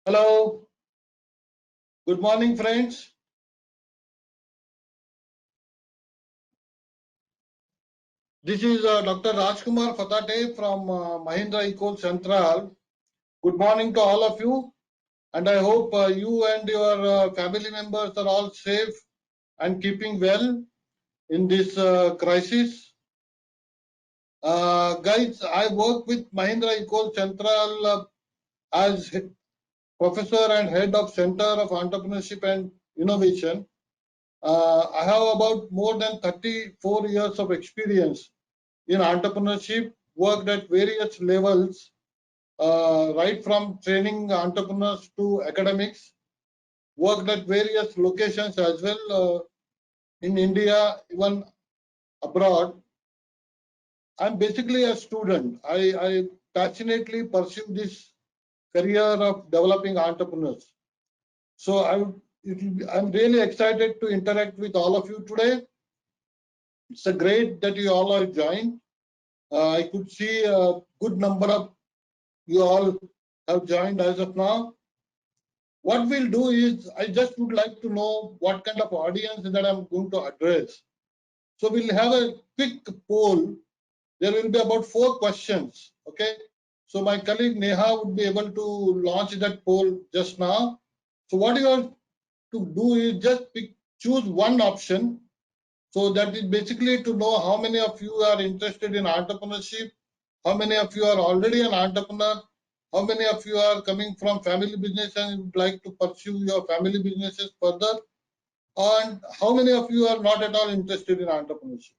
Hello, good morning, friends. This is Dr. Rajkumar Fatate from Mahindra Ecole Central. Good morning to all of you, and I hope you and your family members are all safe and keeping well in this crisis. Guys, I work with Mahindra Ecole Central as professor and head of Center of Entrepreneurship and Innovation. I have about more than 34 years of experience in entrepreneurship, worked at various levels, right from training entrepreneurs to academics, worked at various locations as well, in India, even abroad. I'm basically a student. I passionately pursue this career of developing entrepreneurs. So I'm really excited to interact with all of you today. It's a great that you all have joined. I could see a good number of you all have joined as of now. What we'll do is, I just would like to know what kind of audience that I'm going to address. So we'll have a quick poll. There will be about 4 questions. Okay. So my colleague Neha would be able to launch that poll just now. So what you have to do is just choose one option. So that is basically to know how many of you are interested in entrepreneurship, how many of you are already an entrepreneur, how many of you are coming from family business and would like to pursue your family businesses further, and how many of you are not at all interested in entrepreneurship.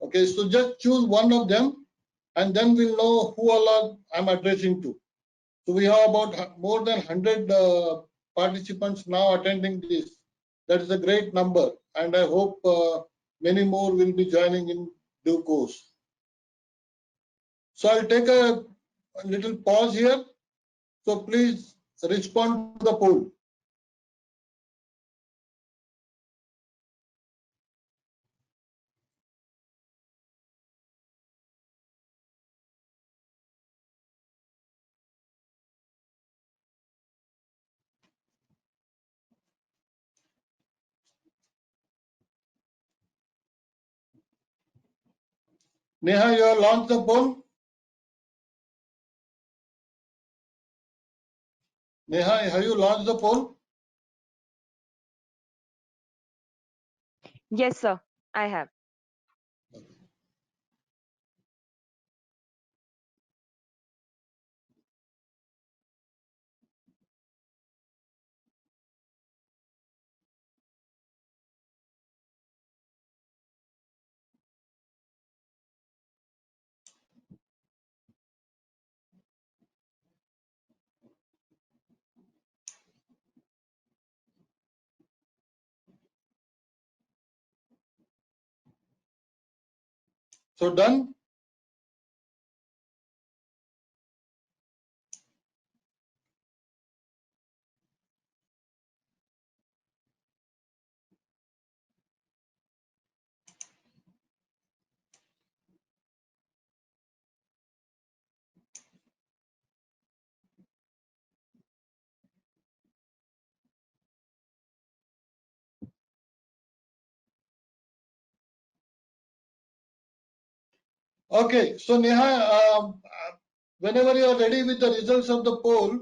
Okay, so just choose one of them and then we'll know who all I'm addressing to. So we have about more than 100 participants now attending this. That is a great number, and I hope many more will be joining in due course. So I'll take a little pause here. So please respond to the poll. Neha, you have launched the poll. Neha, have you launched the poll? Yes, sir, I have. So done. Okay, so Neha, whenever you are ready with the results of the poll,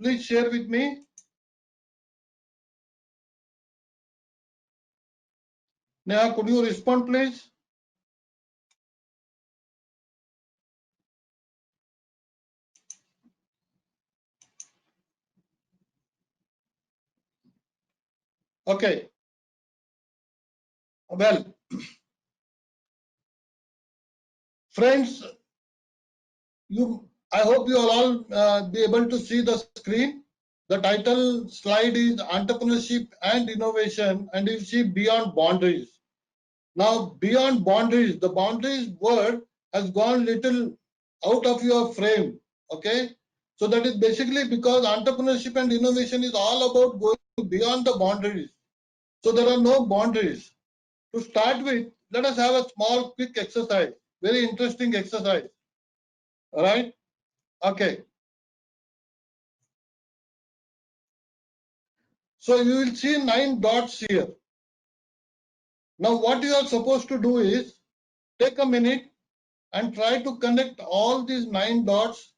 please share with me. Neha, could you respond, please? Okay. Well, friends, I hope you will all be able to see the screen. The title slide is Entrepreneurship and Innovation, and you see Beyond Boundaries. Now, beyond boundaries, the boundaries word has gone little out of your frame. Okay. So that is basically because entrepreneurship and innovation is all about going beyond the boundaries. So there are no boundaries. To start with, let us have a small, quick exercise. Very interesting exercise. All right. Okay. So you will see 9 dots here. Now what you are supposed to do is take a minute and try to connect all these 9 dots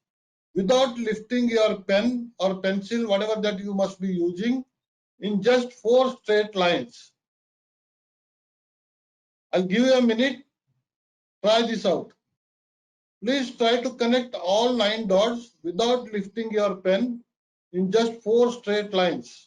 without lifting your pen or pencil, whatever that you must be using, in just 4 straight lines. I'll give you a minute. Try this out. Please try to connect all 9 dots without lifting your pen in just 4 straight lines.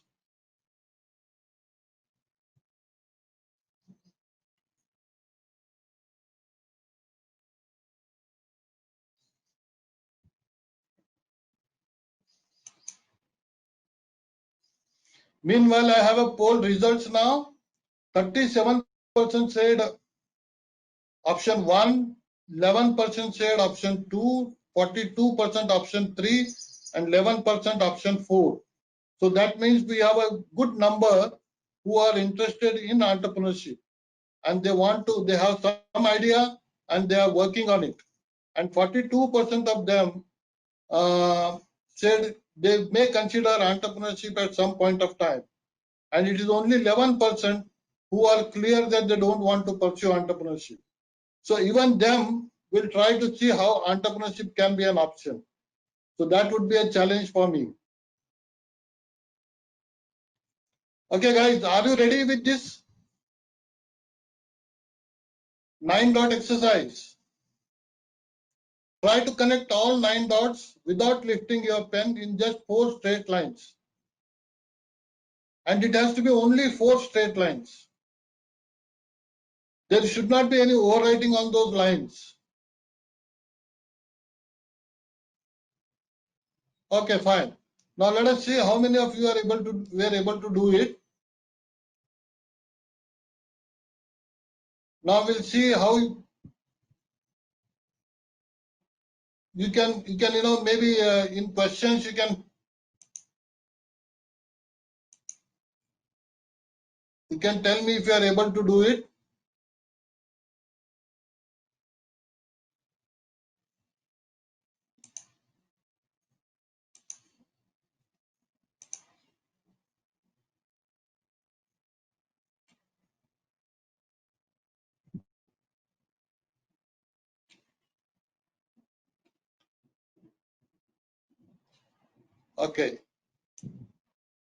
Meanwhile, I have a poll results now. 37% said option 1, 11% said option 2, 42% option 3, and 11% option 4. So that means we have a good number who are interested in entrepreneurship, and they have some idea and they are working on it. And 42% of them said they may consider entrepreneurship at some point of time. And it is only 11% who are clear that they don't want to pursue entrepreneurship. So even them will try to see how entrepreneurship can be an option. So that would be a challenge for me. Okay, guys, are you ready with this 9-dot exercise? Try to connect all 9 dots without lifting your pen in just 4 straight lines. And it has to be only 4 straight lines. There should not be any overwriting on those lines. Okay, fine. Now let us see how many of you were able to do it. Now we'll see how you can maybe in questions you can tell me if you are able to do it. Okay.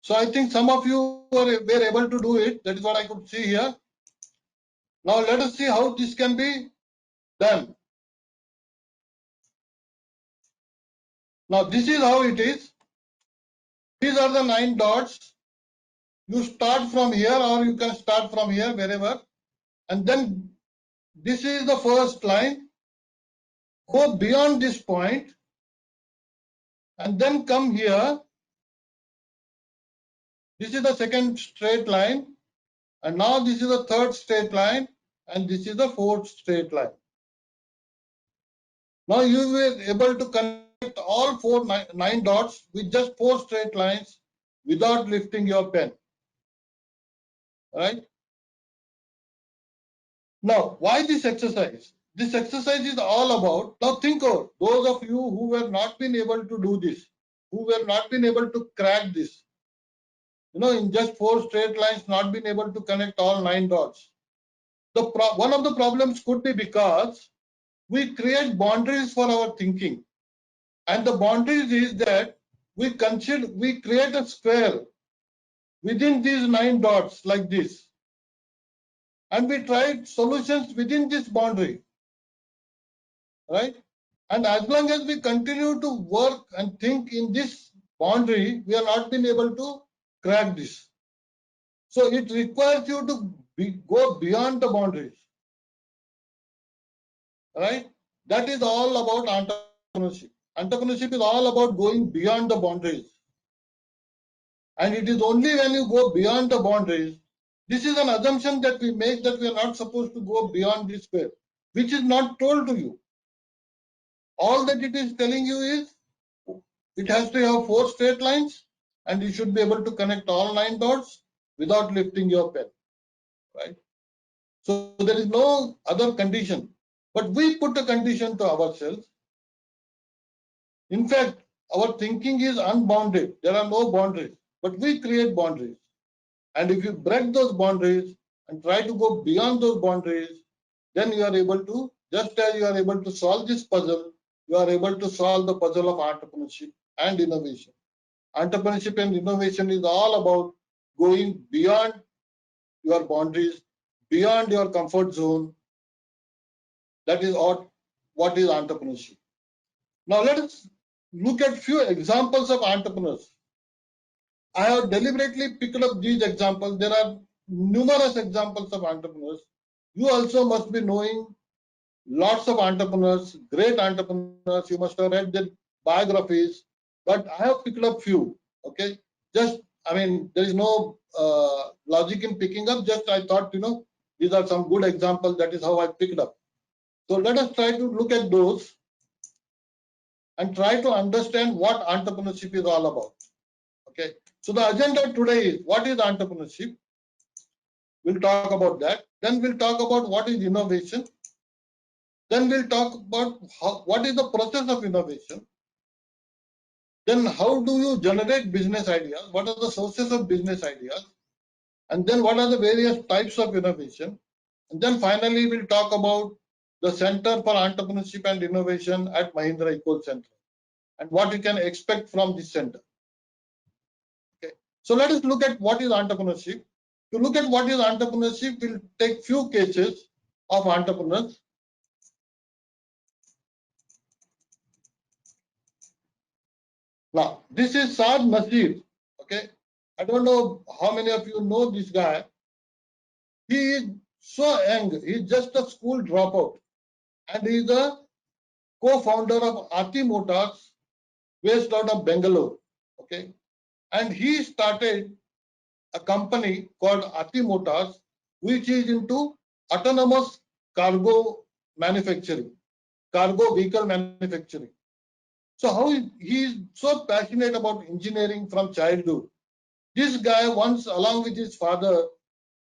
So I think some of you were able to do it. That is what I could see here. Now let us see how this can be done. Now this is how it is. These are the 9 dots. You start from here or you can start from here, wherever. And then this is the first line. Go beyond this point and then come here. This is the second straight line. And now this is the third straight line. And this is the fourth straight line. Now you were able to connect all 9 dots with just 4 straight lines without lifting your pen. Right? Now, why this exercise? This exercise is all about, now think of those of you who were not been able to do this, who were not been able to crack this, in just 4 straight lines, not been able to connect all 9 dots. One of the problems could be because we create boundaries for our thinking. And the boundaries is that we create a square within these 9 dots like this. And we try solutions within this boundary. Right? And as long as we continue to work and think in this boundary, we are not been able to crack this. So it requires you to go beyond the boundaries. Right? That is all about entrepreneurship. Entrepreneurship is all about going beyond the boundaries. And it is only when you go beyond the boundaries, this is an assumption that we make that we are not supposed to go beyond this square, which is not told to you. All that it is telling you is it has to have 4 straight lines and you should be able to connect all 9 dots without lifting your pen. Right? So there is no other condition. But we put a condition to ourselves. In fact, our thinking is unbounded. There are no boundaries. But we create boundaries. And if you break those boundaries and try to go beyond those boundaries, then you are able to, just as you are able to solve this puzzle, you are able to solve the puzzle of entrepreneurship and innovation. Entrepreneurship and innovation is all about going beyond your boundaries, beyond your comfort zone. That is what is entrepreneurship. Now let us look at few examples of entrepreneurs. I have deliberately picked up these examples. There are numerous examples of entrepreneurs. You also must be knowing lots of entrepreneurs, great entrepreneurs. You must have read their biographies, but I have picked up few. Okay, just I mean, there is no logic in picking up. Just I thought, these are some good examples. That is how I picked up. So let us try to look at those and try to understand what entrepreneurship is all about. Okay, so the agenda today is what is entrepreneurship. We'll talk about that. Then we'll talk about what is innovation. Then we'll talk about what is the process of innovation. Then how do you generate business ideas? What are the sources of business ideas? And then what are the various types of innovation? And then finally, we'll talk about the Center for Entrepreneurship and Innovation at Mahindra Ecocentral and what you can expect from this center. Okay. So let us look at what is entrepreneurship. To look at what is entrepreneurship, we'll take few cases of entrepreneurs. Now, this is Saad Nasir. Okay, I don't know how many of you know this guy. He is so young. He's just a school dropout, and he's the co-founder of Ati Motors, based out of Bangalore. Okay, and he started a company called Ati Motors, which is into autonomous cargo manufacturing, cargo vehicle manufacturing. So how he is so passionate about engineering from childhood. This guy once, along with his father,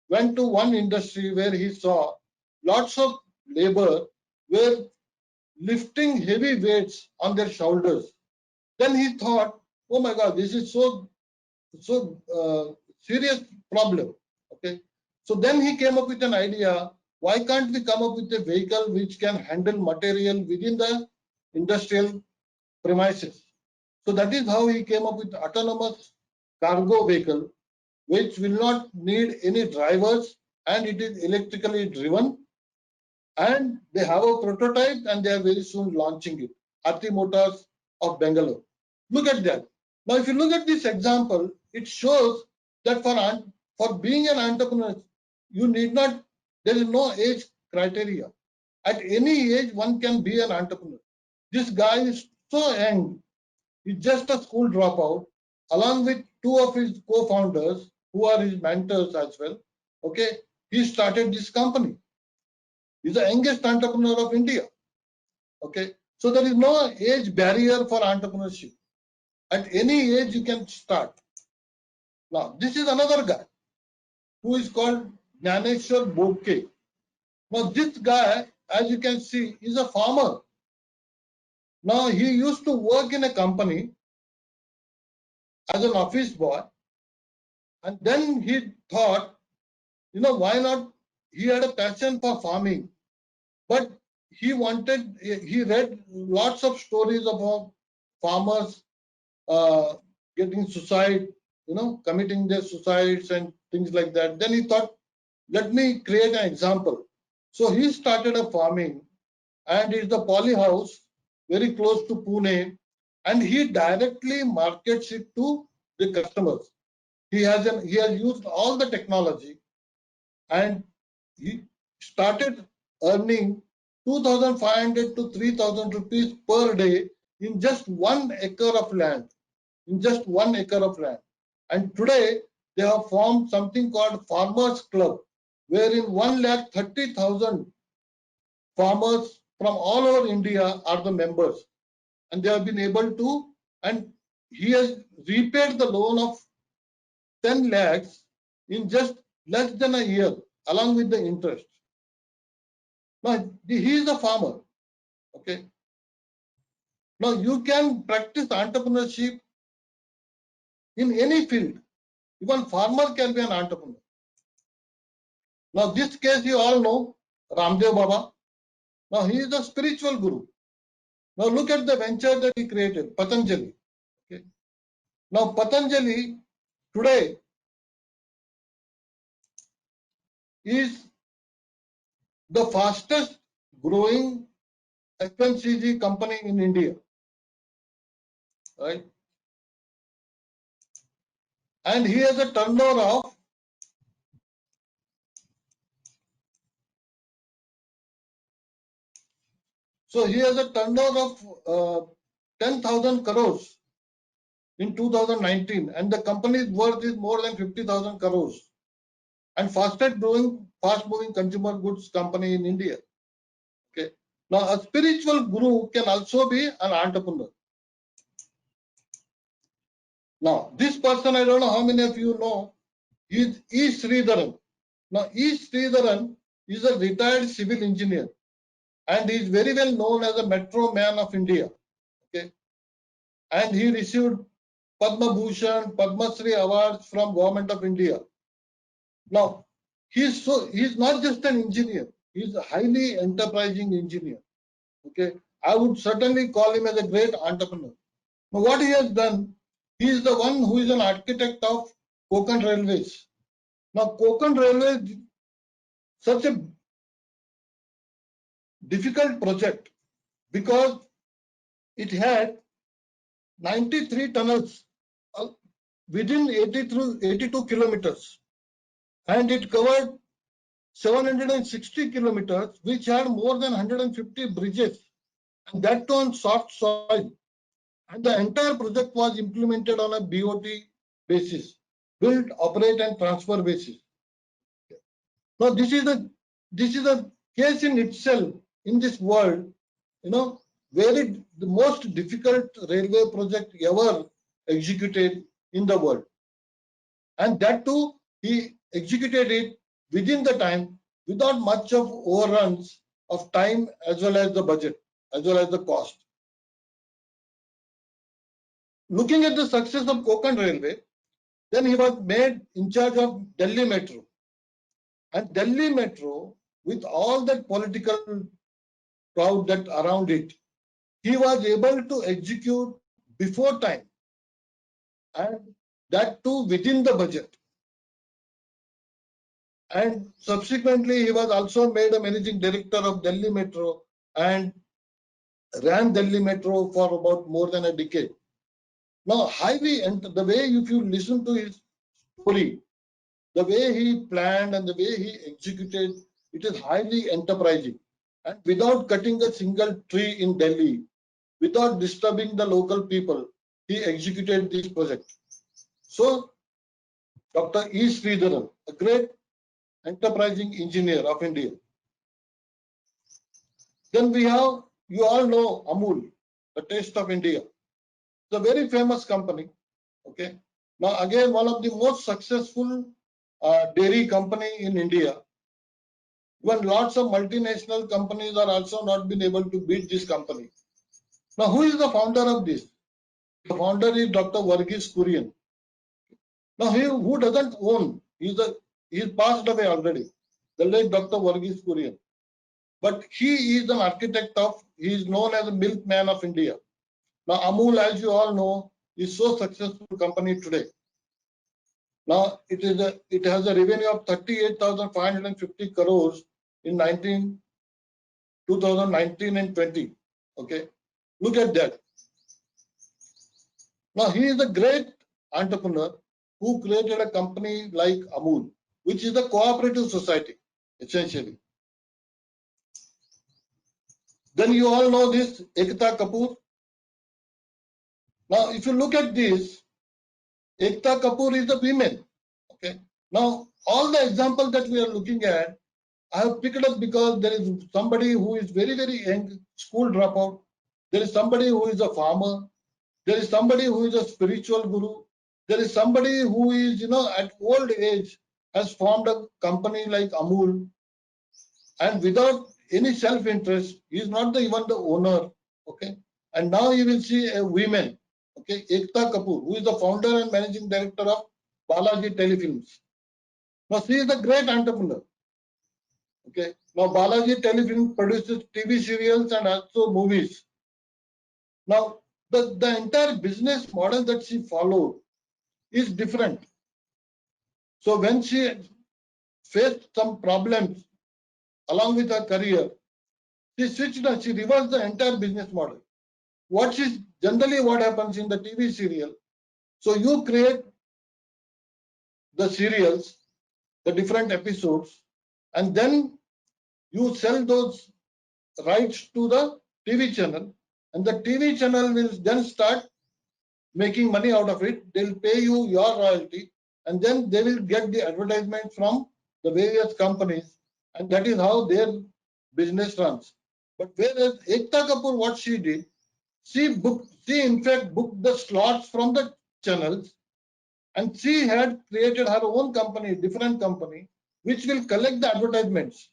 went to one industry where he saw lots of labor were lifting heavy weights on their shoulders. Then he thought, oh my God, this is so serious problem. Okay, so then he came up with an idea. Why can't we come up with a vehicle which can handle material within the industrial premises? So that is how he came up with autonomous cargo vehicle, which will not need any drivers, and it is electrically driven. And they have a prototype and they are very soon launching it. Ati Motors of Bangalore. Look at that. Now, if you look at this example, it shows that for being an entrepreneur, you need not, there is no age criteria. At any age, one can be an entrepreneur. This guy is so young. He's just a school dropout, along with two of his co-founders, who are his mentors as well. Okay, he started this company. He's the youngest entrepreneur of India. Okay, so there is no age barrier for entrepreneurship. At any age, you can start. Now, this is another guy who is called Gyaneshwar Bobke. Now, this guy, as you can see, is a farmer. Now, he used to work in a company as an office boy, and then he thought, why not? He had a passion for farming, but he read lots of stories about farmers getting suicide, committing their suicides and things like that. Then he thought, let me create an example. So he started a farming, and it's the poly house very close to Pune, and he directly markets it to the customers. He has used all the technology, and he started earning 2,500 to 3,000 rupees per day in just 1 acre of land. In just 1 acre of land. And today they have formed something called Farmers Club, wherein 1,30,000 farmers from all over India are the members. And they have been able to, and he has repaid the loan of 10 lakhs in just less than a year, along with the interest. Now, he is a farmer. Okay. Now, you can practice entrepreneurship in any field. Even farmer can be an entrepreneur. Now, this case you all know, Ramdev Baba. Now, he is a spiritual guru. Now, look at the venture that he created, Patanjali. Okay. Now, Patanjali today is the fastest growing FMCG company in India, right? And he has a turnover of 10,000 crores in 2019, and the company's worth is more than 50,000 crores, and fastest growing, fast moving consumer goods company in India. Okay. Now, a spiritual guru can also be an entrepreneur. Now, this person, I don't know how many of you know, is E. Sridharan. Now, E. Sridharan is a retired civil engineer, and he is very well known as a metro man of India. Okay. And he received Padma Bhushan, Padma Shri awards from Government of India. Now, he's not just an engineer, he's a highly enterprising engineer. Okay. I would certainly call him as a great entrepreneur. Now, what he has done, he is the one who is an architect of Konkan Railways. Now, Konkan Railways, such a difficult project because it had 93 tunnels within 82 kilometers, and it covered 760 kilometers, which had more than 150 bridges, and that too on soft soil. And the entire project was implemented on a BOT basis, build, operate, and transfer basis. Now, this is a case in itself in this world, where the most difficult railway project ever executed in the world. And that too, he executed it within the time without much of overruns of time as well as the budget, as well as the cost. Looking at the success of Konkan Railway, then he was made in charge of Delhi Metro. And Delhi Metro, with all that political crowd that around it, he was able to execute before time, and that too within the budget. And subsequently, he was also made a managing director of Delhi Metro and ran Delhi Metro for about more than a decade. Now, the way if you listen to his story, the way he planned and the way he executed, it is highly enterprising. And without cutting a single tree in Delhi, without disturbing the local people, he executed this project. So, Dr. E. Sridharan, a great enterprising engineer of India. Then we have, you all know Amul, the taste of India. It's a very famous company. Okay. Now, again, one of the most successful dairy company in India. When lots of multinational companies are also not been able to beat this company. Now, who is the founder of this? The founder is Dr. Verghese Kurian. Now, who doesn't own? He's passed away already. The late Dr. Verghese Kurian. But he is an architect he is known as a milkman of India. Now, Amul, as you all know, is so successful company today. Now, it has a revenue of 38,550 crores in 2019 and 20. Okay, look at that. Now, he is a great entrepreneur who created a company like Amul, which is a cooperative society, essentially. Then you all know this Ekta Kapoor. Now, if you look at this, Ekta Kapoor is a woman. Okay. Now, all the examples that we are looking at, I have picked up because there is somebody who is very, very young, school dropout. There is somebody who is a farmer. There is somebody who is a spiritual guru. There is somebody who is, at old age has formed a company like Amul, and without any self-interest, he is not even the owner. Okay. And now you will see a woman, okay, Ekta Kapoor, who is the founder and managing director of Balaji Telefilms. Now she is a great entrepreneur. Okay. Now Balaji Telefilms produces TV serials and also movies. Now the entire business model that she followed is different. So when she faced some problems along with her career, she switched and she reversed the entire business model. What is generally what happens in the TV serial? So you create the serials, the different episodes, and then you sell those rights to the TV channel, and the TV channel will then start making money out of it. They'll pay you your royalty, and then they will get the advertisement from the various companies, and that is how their business runs. But whereas Ekta Kapoor, what she did, she in fact booked the slots from the channels, and she had created her own company, different company, which will collect the advertisements.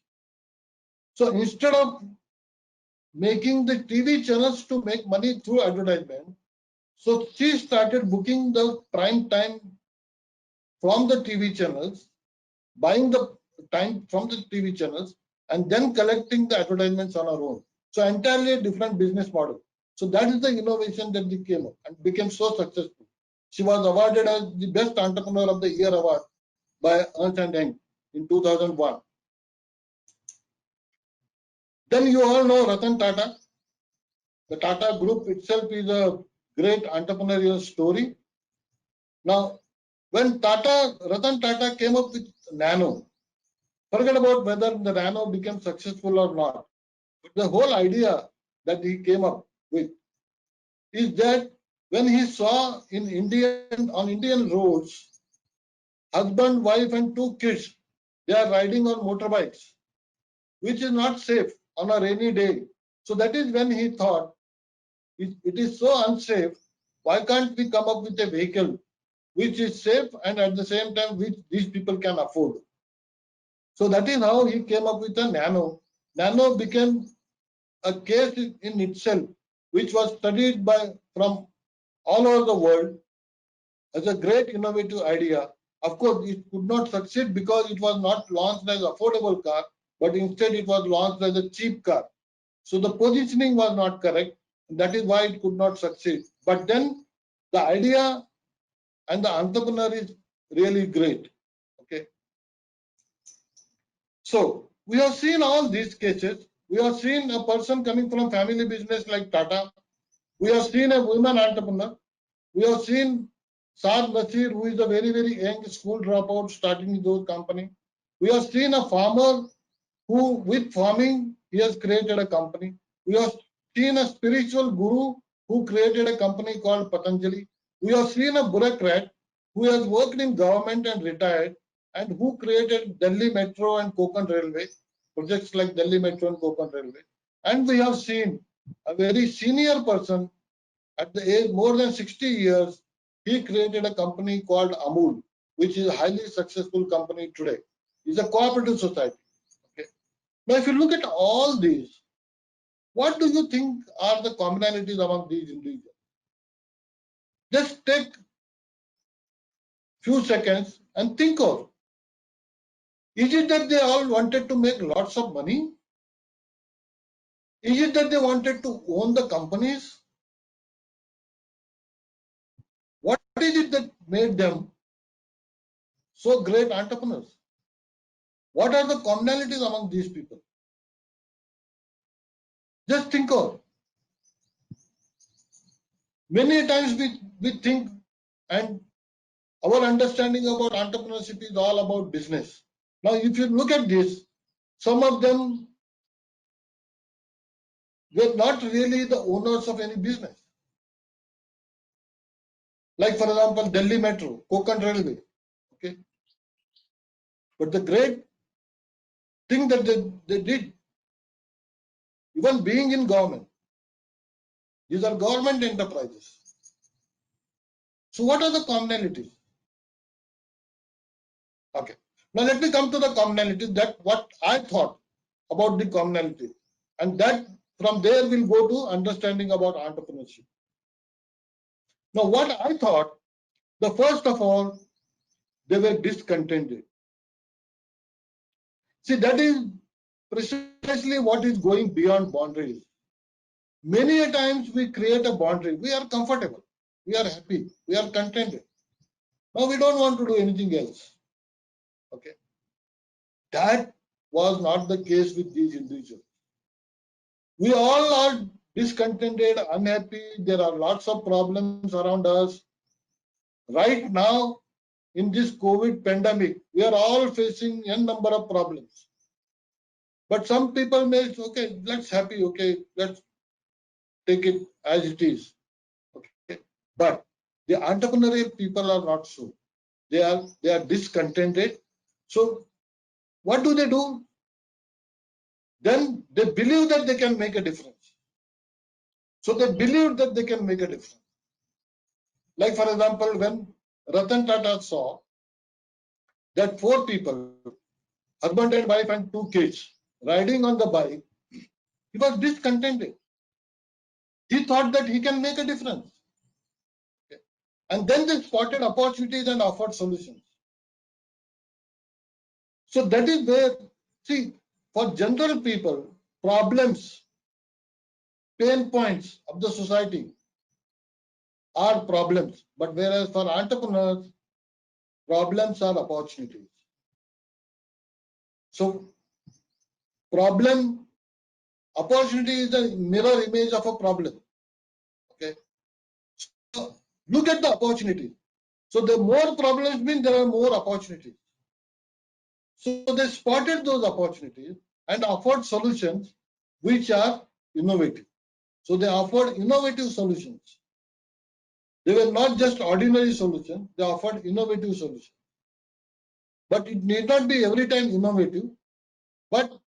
So instead of making the TV channels to make money through advertisement, so she started booking the prime time from the TV channels, buying the time from the TV channels, and then collecting the advertisements on her own. So entirely a different business model. So that is the innovation that they came up and became so successful. She was awarded as the Best Entrepreneur of the Year award by Ernst & Young in 2001. Then you all know Ratan Tata. The Tata Group itself is a great entrepreneurial story. Now, when Ratan Tata came up with Nano, forget about whether the Nano became successful or not. But the whole idea that he came up with is that when he saw on Indian roads, husband, wife, and 2 kids, they are riding on motorbikes, which is not safe on a rainy day. So that is when he thought, it is so unsafe, why can't we come up with a vehicle which is safe and at the same time which these people can afford? So that is how he came up with a Nano. Nano became a case in itself, which was studied from all over the world as a great innovative idea. Of course, it could not succeed because it was not launched as affordable car, but instead it was launched as a cheap car. So the positioning was not correct. That is why it could not succeed. But then the idea and the entrepreneur is really great. Okay. So we have seen all these cases. We have seen a person coming from family business like Tata. We have seen a woman entrepreneur. We have seen Saad Nasir, who is a very, very young school dropout starting his own company. We have seen a farmer who, with farming, he has created a company. We have seen a spiritual guru who created a company called Patanjali. We have seen a bureaucrat who has worked in government and retired and who created Delhi Metro and Konkan Railway, projects like Delhi Metro and Konkan Railway. And we have seen a very senior person at the age more than 60 years, he created a company called Amul, which is a highly successful company today. It's a cooperative society. Okay. Now, if you look at all these, what do you think are the commonalities among these individuals? Just take few seconds and think of, is it that they all wanted to make lots of money? Is it that they wanted to own the companies? What is it that made them so great entrepreneurs? What are the commonalities among these people? Just think of. Many times we think and our understanding about entrepreneurship is all about business. Now, if you look at this, some of them were not really the owners of any business. Like, for example, Delhi Metro, Konkan Railway. Okay. But the great thing that they did, even being in government, these are government enterprises. So what are the commonalities? Okay. Now let me come to the commonalities, that what I thought about the commonality. And that from there we'll go to understanding about entrepreneurship. Now what I thought, the first of all, they were discontented. See, that is precisely what is going beyond boundaries. Many a times we create a boundary. We are comfortable. We are happy. We are contented. Now we don't want to do anything else. Okay. That was not the case with these individuals. We all are discontented, unhappy. There are lots of problems around us. Right now, in this COVID pandemic, we are all facing a number of problems. But some people may say, okay, let's happy, okay, let's take it as it is. Okay. But the entrepreneurial people are not so. They are discontented. So what do? Then they believe that they can make a difference. So they believe that they can make a difference. Like for example, when Ratan Tata saw that 4 people, husband and wife and 2 kids, riding on the bike, he was discontented. He thought that he can make a difference. Okay. And then they spotted opportunities and offered solutions. So that is where, see, for general people, problems, pain points of the society are problems. But whereas for entrepreneurs, problems are opportunities. So opportunity is a mirror image of a problem. Okay. So look at the opportunities. So the more problems mean there are more opportunities. So they spotted those opportunities and offered solutions which are innovative. So they offered innovative solutions. They were not just ordinary solutions, they offered innovative solutions. But it need not be every time innovative. But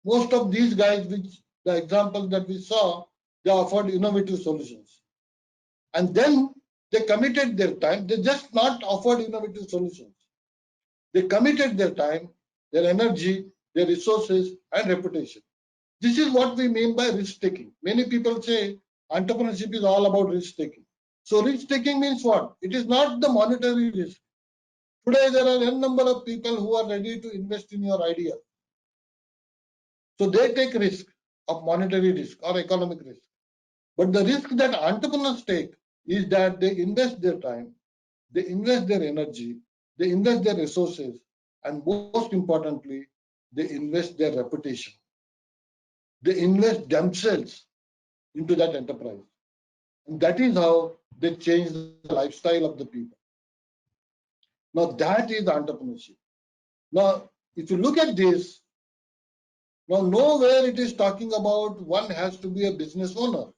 most of these guys, which the examples that we saw, they offered innovative solutions. And then they committed their time. They just not offered innovative solutions. They committed their time, their energy, their resources, and reputation. This is what we mean by risk taking. Many people say entrepreneurship is all about risk taking. So risk taking means what? It is not the monetary risk. Today there are a number of people who are ready to invest in your idea. So they take risk of monetary risk or economic risk. But the risk that entrepreneurs take is that they invest their time, they invest their energy, they invest their resources, and most importantly, they invest their reputation. They invest themselves into that enterprise. And that is how they change the lifestyle of the people. Now that is entrepreneurship. Now, if you look at this, now nowhere it is talking about one has to be a business owner.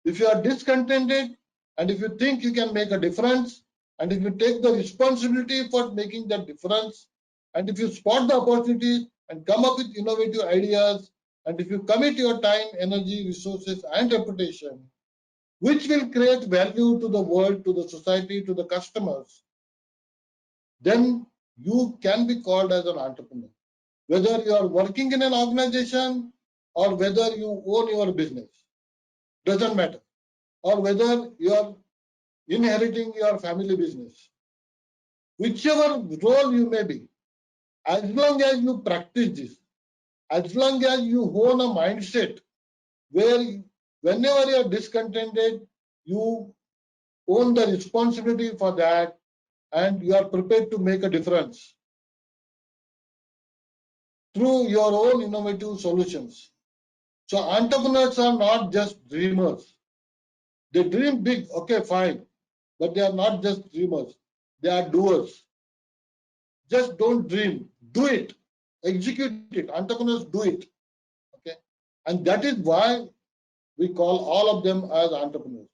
If you are discontented and if you think you can make a difference, and if you take the responsibility for making that difference, and if you spot the opportunities and come up with innovative ideas, and if you commit your time, energy, resources, and reputation, which will create value to the world, to the society, to the customers, then you can be called as an entrepreneur. Whether you are working in an organization or whether you own your business, doesn't matter. Or whether you are inheriting your family business. Whichever role you may be, as long as you practice this, as long as you own a mindset where whenever you are discontented, you own the responsibility for that and you are prepared to make a difference through your own innovative solutions. So entrepreneurs are not just dreamers. They dream big, okay, fine, but they are not just dreamers. They are doers. Just don't dream, do it, execute it. Entrepreneurs do it. Okay, and that is why we call all of them as entrepreneurs.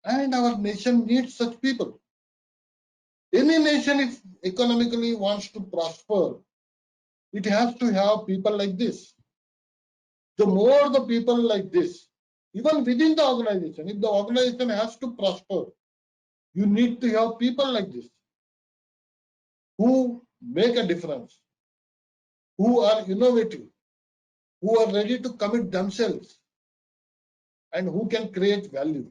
And our nation needs such people. Any nation, if economically wants to prosper, it has to have people like this. The more the people like this, even within the organization, if the organization has to prosper, you need to have people like this who make a difference, who are innovative, who are ready to commit themselves, and who can create value.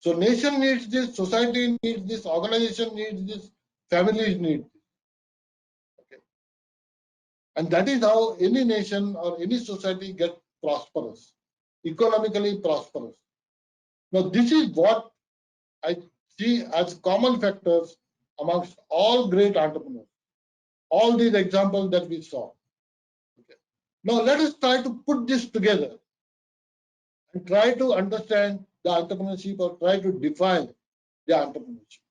So nation needs this, society needs this, organization needs this, families need this. Okay. And that is how any nation or any society gets prosperous, economically prosperous. Now, this is what I see as common factors amongst all great entrepreneurs, all these examples that we saw. Okay. Now, let us try to put this together and try to understand the entrepreneurship or try to define the entrepreneurship.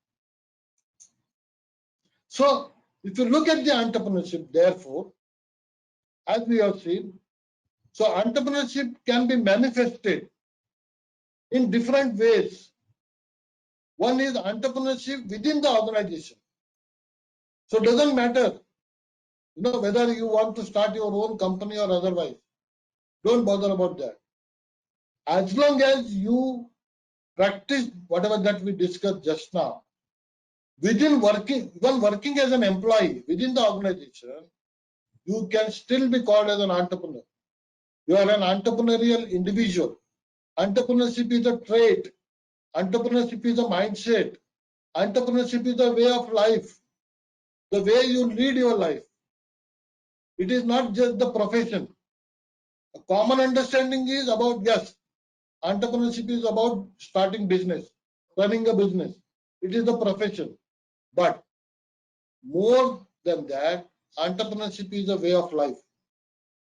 So, if you look at the entrepreneurship, therefore, as we have seen, so entrepreneurship can be manifested in different ways. One is entrepreneurship within the organization. So it doesn't matter, whether you want to start your own company or otherwise. Don't bother about that. As long as you practice whatever that we discussed just now, even working as an employee within the organization, you can still be called as an entrepreneur. You are an entrepreneurial individual. Entrepreneurship is a trait. Entrepreneurship is a mindset. Entrepreneurship is a way of life, the way you lead your life. It is not just the profession. A common understanding is about, yes, entrepreneurship is about starting business, running a business. It is a profession. But more than that, entrepreneurship is a way of life.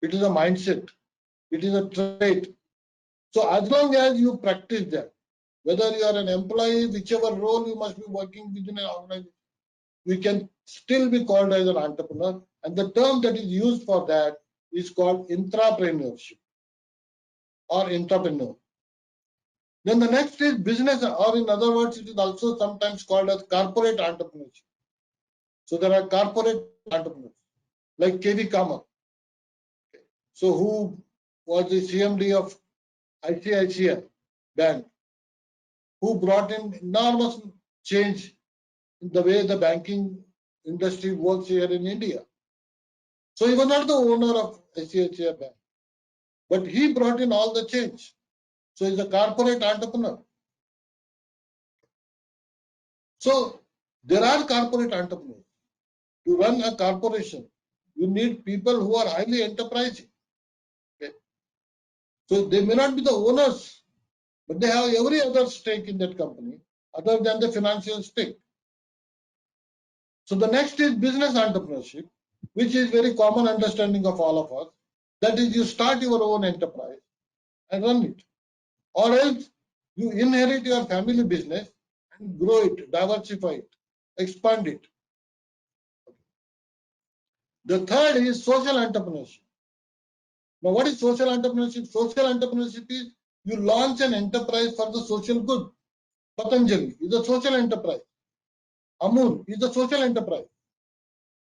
It is a mindset. It is a trait. So as long as you practice that, whether you are an employee, whichever role you must be working within an organization, you can still be called as an entrepreneur. And the term that is used for that is called intrapreneurship or entrepreneur. Then the next is business, or in other words, it is also sometimes called as corporate entrepreneurship. So there are corporate entrepreneurs like KV Kamath. So who was the CMD of ICICI Bank, who brought in enormous change in the way the banking industry works here in India. So he was not the owner of ICICI Bank, but he brought in all the change. So he's a corporate entrepreneur. So there are corporate entrepreneurs. To run a corporation, you need people who are highly enterprising. Okay. So they may not be the owners, but they have every other stake in that company other than the financial stake. So the next is business entrepreneurship, which is very common understanding of all of us. That is, you start your own enterprise and run it. Or else you inherit your family business and grow it, diversify it, expand it. The third is social entrepreneurship. Now, what is social entrepreneurship? Social entrepreneurship is you launch an enterprise for the social good. Patanjali is a social enterprise. Amul is a social enterprise.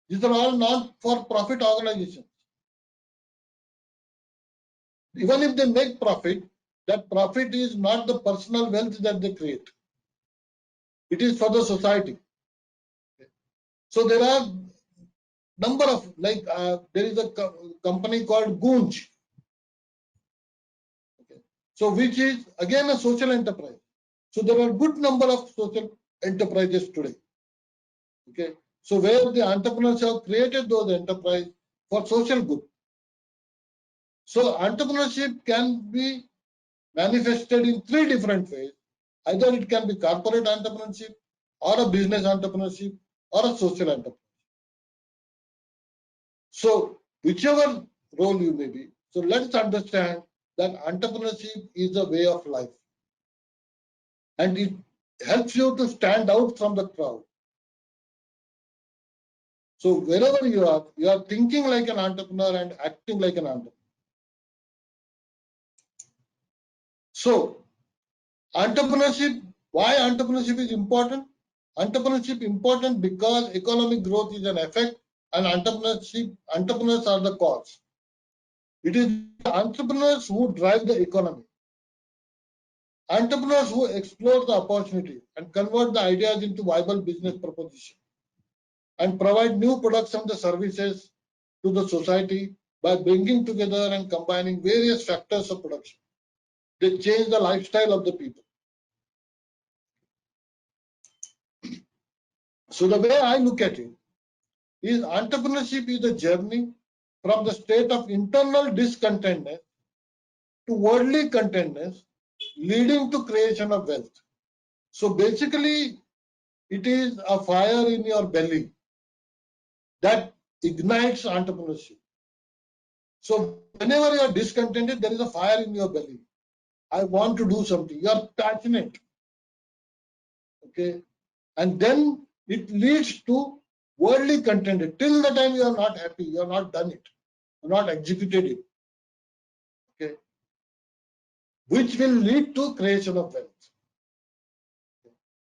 These are all not-for-profit organizations. Even if they make profit, that profit is not the personal wealth that they create. It is for the society. So there are number of, like there is a company called Goonj. Okay. So which is again a social enterprise. So there are good number of social enterprises today. Okay. So where the entrepreneurs have created those enterprises for social good. So entrepreneurship can be manifested in three different ways. Either it can be corporate entrepreneurship, or a business entrepreneurship, or a social entrepreneurship. So whichever role you may be, so let's understand that entrepreneurship is a way of life. And it helps you to stand out from the crowd. So wherever you are thinking like an entrepreneur and acting like an entrepreneur. So entrepreneurship, why entrepreneurship is important? Entrepreneurship important because economic growth is an effect and entrepreneurs are the cause. It is entrepreneurs who drive the economy. Entrepreneurs who explore the opportunity and convert the ideas into viable business proposition and provide new products and the services to the society by bringing together and combining various factors of production. They change the lifestyle of the people. So the way I look at it is entrepreneurship is a journey from the state of internal discontentness to worldly contentness, leading to creation of wealth. So basically, it is a fire in your belly that ignites entrepreneurship. So whenever you are discontented, there is a fire in your belly. I want to do something. You are passionate. Okay. And then it leads to worldly contented. Till the time you are not happy, you are not done it, you are not executed it. Okay. Which will lead to creation of wealth.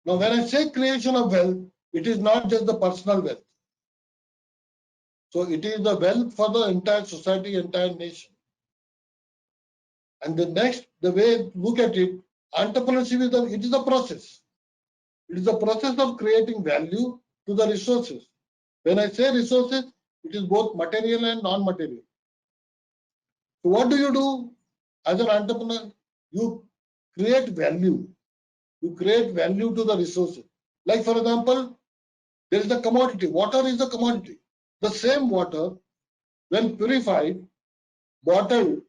Now, when I say creation of wealth, it is not just the personal wealth. So it is the wealth for the entire society, entire nation. And the next, the way look at it, entrepreneurship is a process. It is the process of creating value to the resources. When I say resources, it is both material and non-material. So what do you do as an entrepreneur? You create value. You create value to the resources. Like for example, there is a commodity. Water is a commodity. The same water, when purified, bottled,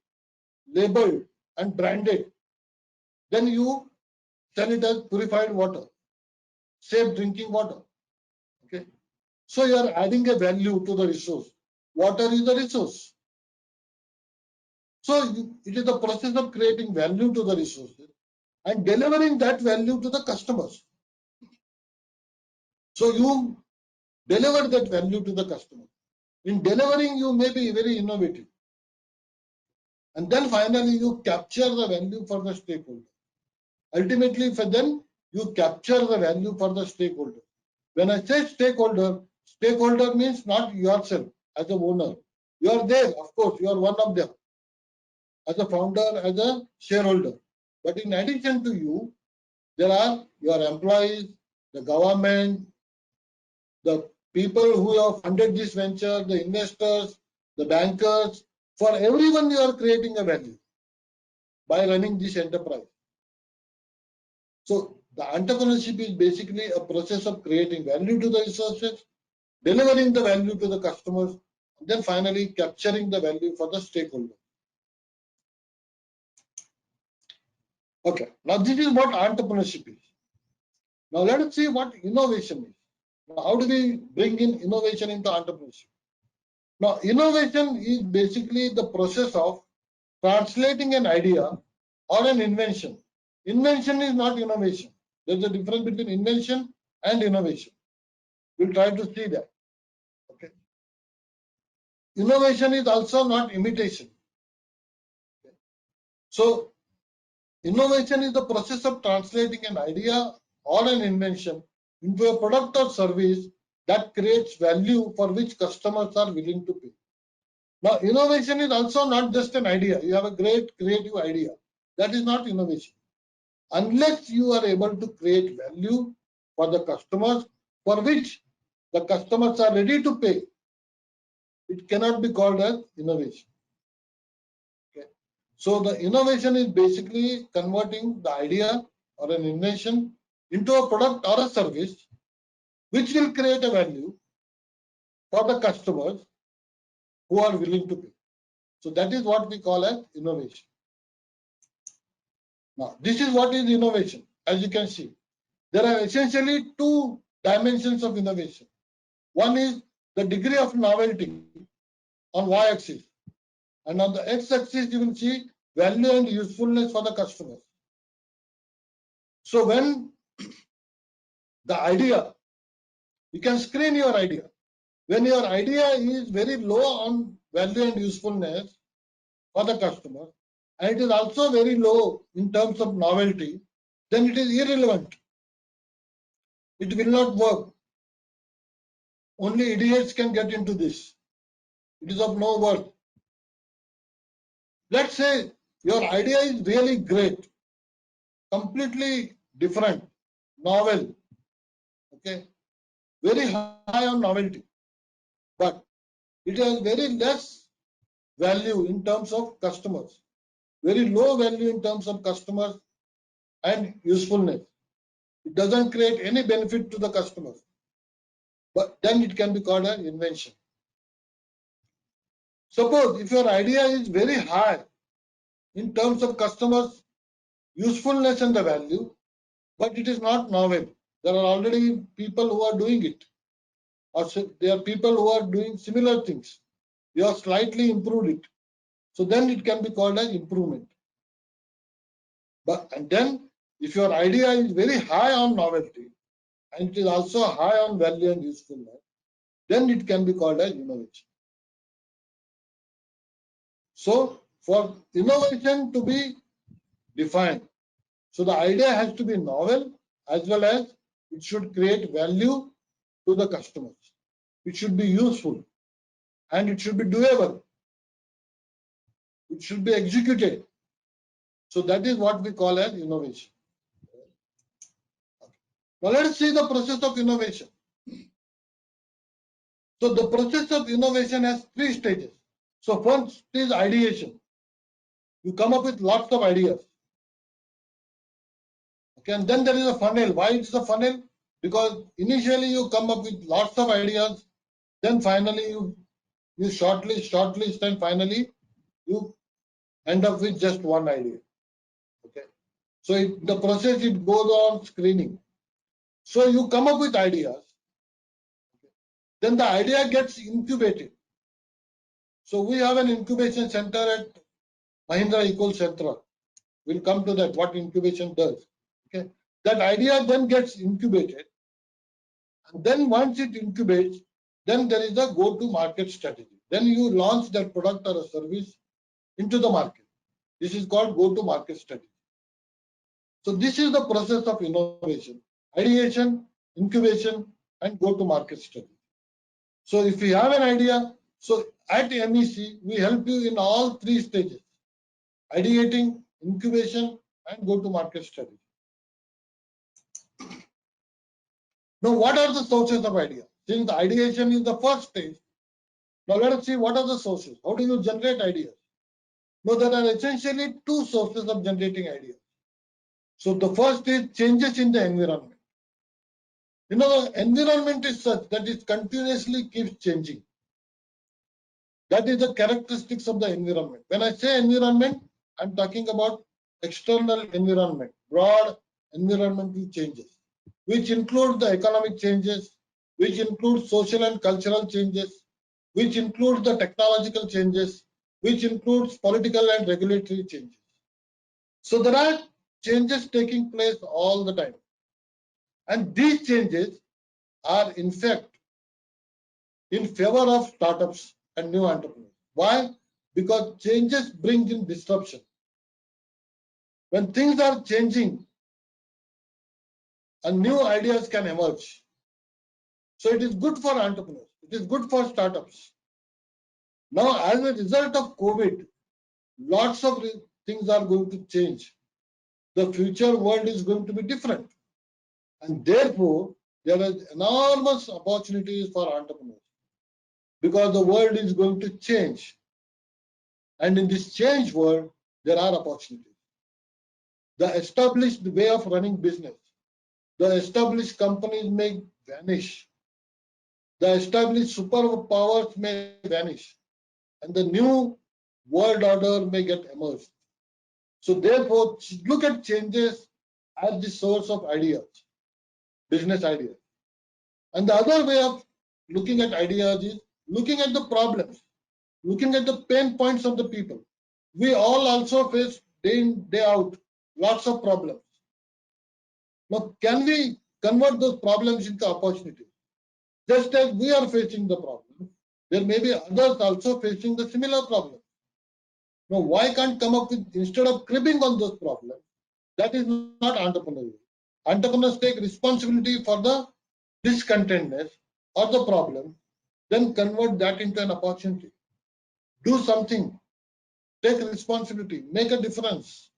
labeled, and branded, then you sell it as purified water, safe drinking water. Okay. So you are adding a value to the resource. Water is a resource. So it is the process of creating value to the resources and delivering that value to the customers. So you deliver that value to the customer. In delivering, you may be very innovative. And then finally, you capture the value for the stakeholder. Ultimately, for then you capture the value for the stakeholder. When I say stakeholder, stakeholder means not yourself as a owner. You are there, of course, you are one of them as a founder, as a shareholder. But in addition to you, there are your employees, the government, the people who have funded this venture, the investors, the bankers. For everyone, you are creating a value by running this enterprise. So the entrepreneurship is basically a process of creating value to the resources, delivering the value to the customers, and then finally capturing the value for the stakeholder. Okay, now this is what entrepreneurship is. Now let us see what innovation is. Now, how do we bring in innovation into entrepreneurship? Now, innovation is basically the process of translating an idea or an invention. Invention is not innovation. There's a difference between invention and innovation. We'll try to see that. Okay. Innovation is also not imitation. Okay. So, innovation is the process of translating an idea or an invention into a product or service that creates value for which customers are willing to pay. Now, innovation is also not just an idea. You have a great creative idea. That is not innovation. Unless you are able to create value for the customers for which the customers are ready to pay, it cannot be called as innovation. Okay. So the innovation is basically converting the idea or an invention into a product or a service which will create a value for the customers who are willing to pay. So that is what we call as innovation. Now, this is what is innovation. As you can see, there are essentially two dimensions of innovation. One is the degree of novelty on y-axis, and on the x-axis you will see value and usefulness for the customers. So when the idea, you can screen your idea. When your idea is very low on value and usefulness for the customer, and it is also very low in terms of novelty, then it is irrelevant. It will not work. Only idiots can get into this. It is of no worth. Let's say your idea is really great, completely different, novel, okay, very high on novelty, but it has very less value in terms of customers, very low value in terms of customers and usefulness. It doesn't create any benefit to the customers. but then it can be called an invention. Suppose if your idea is very high in terms of customers' usefulness and the value, but it is not novel. There are already people who are doing it, or there are people who are doing similar things. You have slightly improved it. So then it can be called as improvement. And then if your idea is very high on novelty and it is also high on value and usefulness, then it can be called as innovation. So for innovation to be defined, so the idea has to be novel as well as it should create value to the customers. It should be useful and it should be doable. It should be executed. So that is what we call as innovation. Now let us see the process of innovation. So the process of innovation has 3 stages. So first is ideation. You come up with lots of ideas. Okay, and then there is a funnel. Why it's a funnel? Because initially you come up with lots of ideas, then finally you shortlist, and finally you end up with just one idea. Okay, so the process it goes on screening. So you come up with ideas, then the idea gets incubated. So we have an incubation center at Mahindra Ecocentra. We'll come to that, what incubation does. Okay, that idea then gets incubated, and then once it incubates, then there is a go-to-market strategy. Then you launch that product or a service into the market. This is called go-to-market strategy. So this is the process of innovation: ideation, incubation, and go-to-market strategy. So if you have an idea, so at MEC, we help you in all 3 stages: ideating, incubation, and go-to-market strategy. Now, what are the sources of ideas? Since ideation is the first stage, now let us see what are the sources. How do you generate ideas? Now, there are essentially 2 sources of generating ideas. So the first is changes in the environment. You know, the environment is such that it continuously keeps changing. That is the characteristics of the environment. When I say environment, I'm talking about external environment, broad environmental changes, which include the economic changes, which include social and cultural changes, which includes the technological changes, which includes political and regulatory changes. So there are changes taking place all the time. And these changes are in fact in favor of startups and new entrepreneurs. Why? Because changes bring in disruption. When things are changing, and new ideas can emerge. So it is good for entrepreneurs. It is good for startups. Now, as a result of COVID, lots of things are going to change. The future world is going to be different. And therefore, there are enormous opportunities for entrepreneurs because the world is going to change. And in this changed world, there are opportunities. The established way of running business, the established companies may vanish. The established superpowers may vanish. And the new world order may get emerged. So therefore, look at changes as the source of ideas, business ideas. And the other way of looking at ideas is looking at the problems, looking at the pain points of the people. We all also face day in, day out, lots of problems. Now, can we convert those problems into opportunities? Just as we are facing the problem, there may be others also facing the similar problem. Now, why can't come up with, instead of cribbing on those problems, that is not entrepreneurial. Entrepreneurs take responsibility for the discontentness or the problem, then convert that into an opportunity. Do something, take responsibility, make a difference.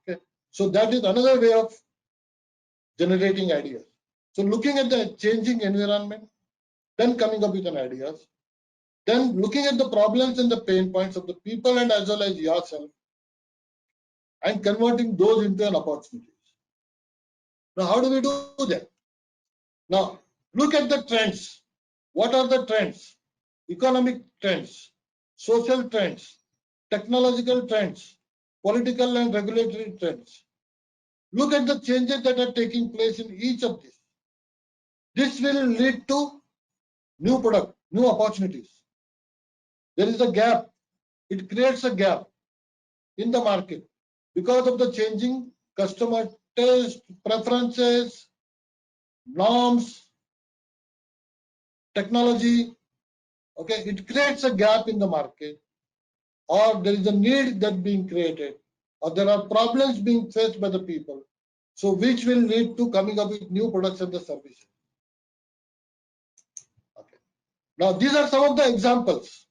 Okay, so that is another way of generating ideas. So looking at the changing environment, then coming up with an ideas, then looking at the problems and the pain points of the people and as well as yourself, and converting those into an opportunity. Now, how do we do that? Now, look at the trends. what are the trends? Economic trends, social trends, technological trends, political and regulatory trends. Look at the changes that are taking place in each of these. This will lead to new product, new opportunities. There is a gap. It creates a gap in the market because of the changing customer taste, preferences, norms, technology. Okay, it creates a gap in the market, or there is a need that being created, or there are problems being faced by the people. So which will lead to coming up with new products and the services. Okay. Now these are some of the examples,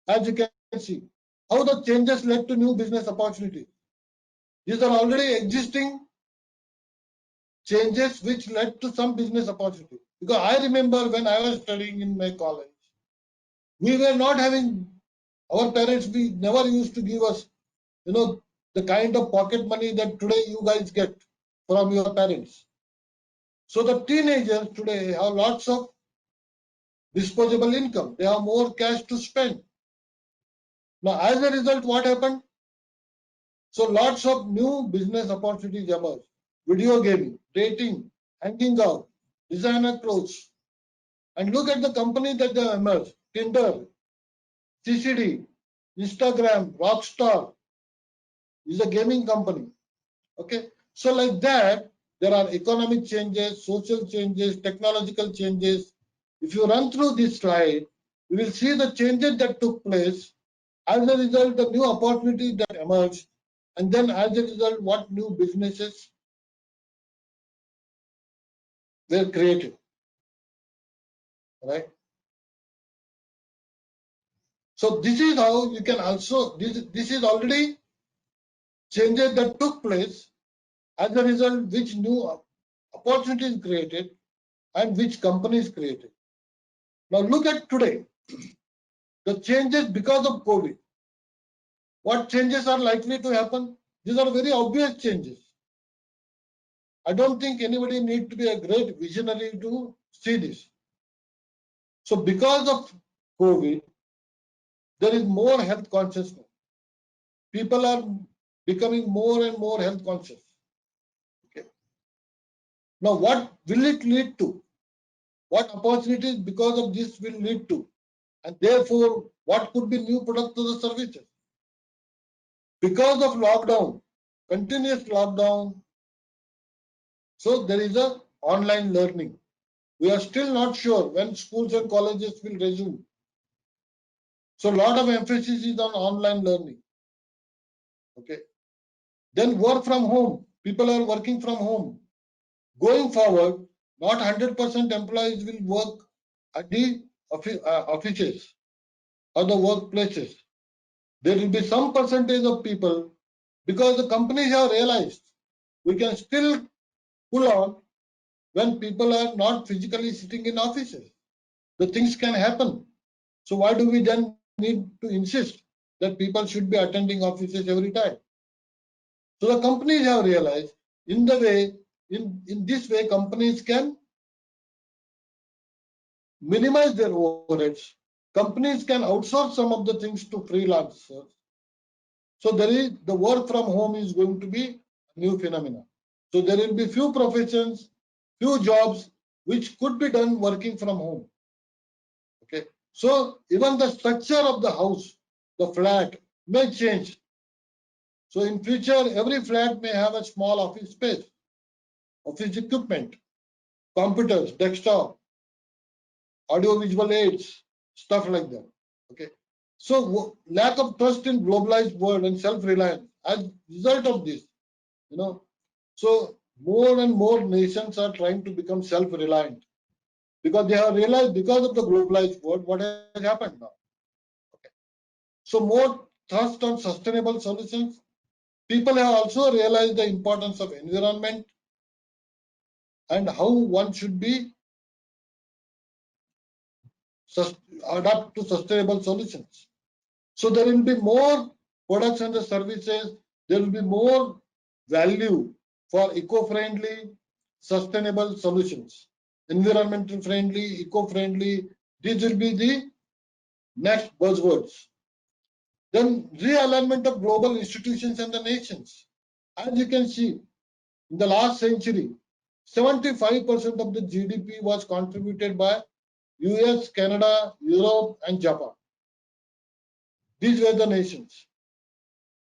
as you can see, how the changes led to new business opportunities. These are already existing changes which led to some business opportunity. Because I remember when I was studying in my college, we were not having, our parents, we never used to give us, the kind of pocket money that today you guys get from your parents. So the teenagers today have lots of disposable income. They have more cash to spend. Now, as a result, what happened? So lots of new business opportunities emerged. Video gaming, dating, hanging out, designer clothes. And look at the company that they emerged. Tinder, CCD, Instagram, Rockstar is a gaming company. Okay. So like that, there are economic changes, social changes, technological changes. If you run through this slide, you will see the changes that took place. As a result, the new opportunities that emerged, and then as a result, what new businesses were created, right? So this is how you can also, this is already changes that took place, as a result which new opportunities created and which companies created. Now look at today, the changes because of COVID. What changes are likely to happen? These are very obvious changes. I don't think anybody need to be a great visionary to see this. So because of COVID, there is more health consciousness. People are becoming more and more health conscious. Okay. Now what will it lead to? What opportunities because of this will lead to? And therefore, what could be new products or services? Because of lockdown, continuous lockdown, so there is a online learning. We are still not sure when schools and colleges will resume. So a lot of emphasis is on online learning. Okay. Then work from home. People are working from home. Going forward, not 100% employees will work at the offices or the workplaces. There will be some percentage of people, because the companies have realized we can still pull on when people are not physically sitting in offices. The things can happen. So why do we then need to insist that people should be attending offices every time? So the companies have realized in this way, companies can minimize their overheads. Companies can outsource some of the things to freelancers. So there is the work from home is going to be a new phenomenon. So there will be few professions, few jobs which could be done working from home. Okay. So even the structure of the house, the flat may change. So in future, every flat may have a small office space, office equipment, computers, desktop, audio-visual aids, stuff like that. Okay. So lack of trust in globalized world and self-reliance as a result of this, so more and more nations are trying to become self-reliant because they have realized because of the globalized world what has happened now. Okay. So more thrust on sustainable solutions. People have also realized the importance of environment and how one should be adapt to sustainable solutions. So there will be more products and the services. There will be more value for eco-friendly, sustainable solutions, environmental friendly, eco-friendly, These will be the next buzzwords. Then realignment of global institutions and the nations. As you can see, in the last century, 75% of the GDP was contributed by US, Canada, Europe, and Japan. These were the nations.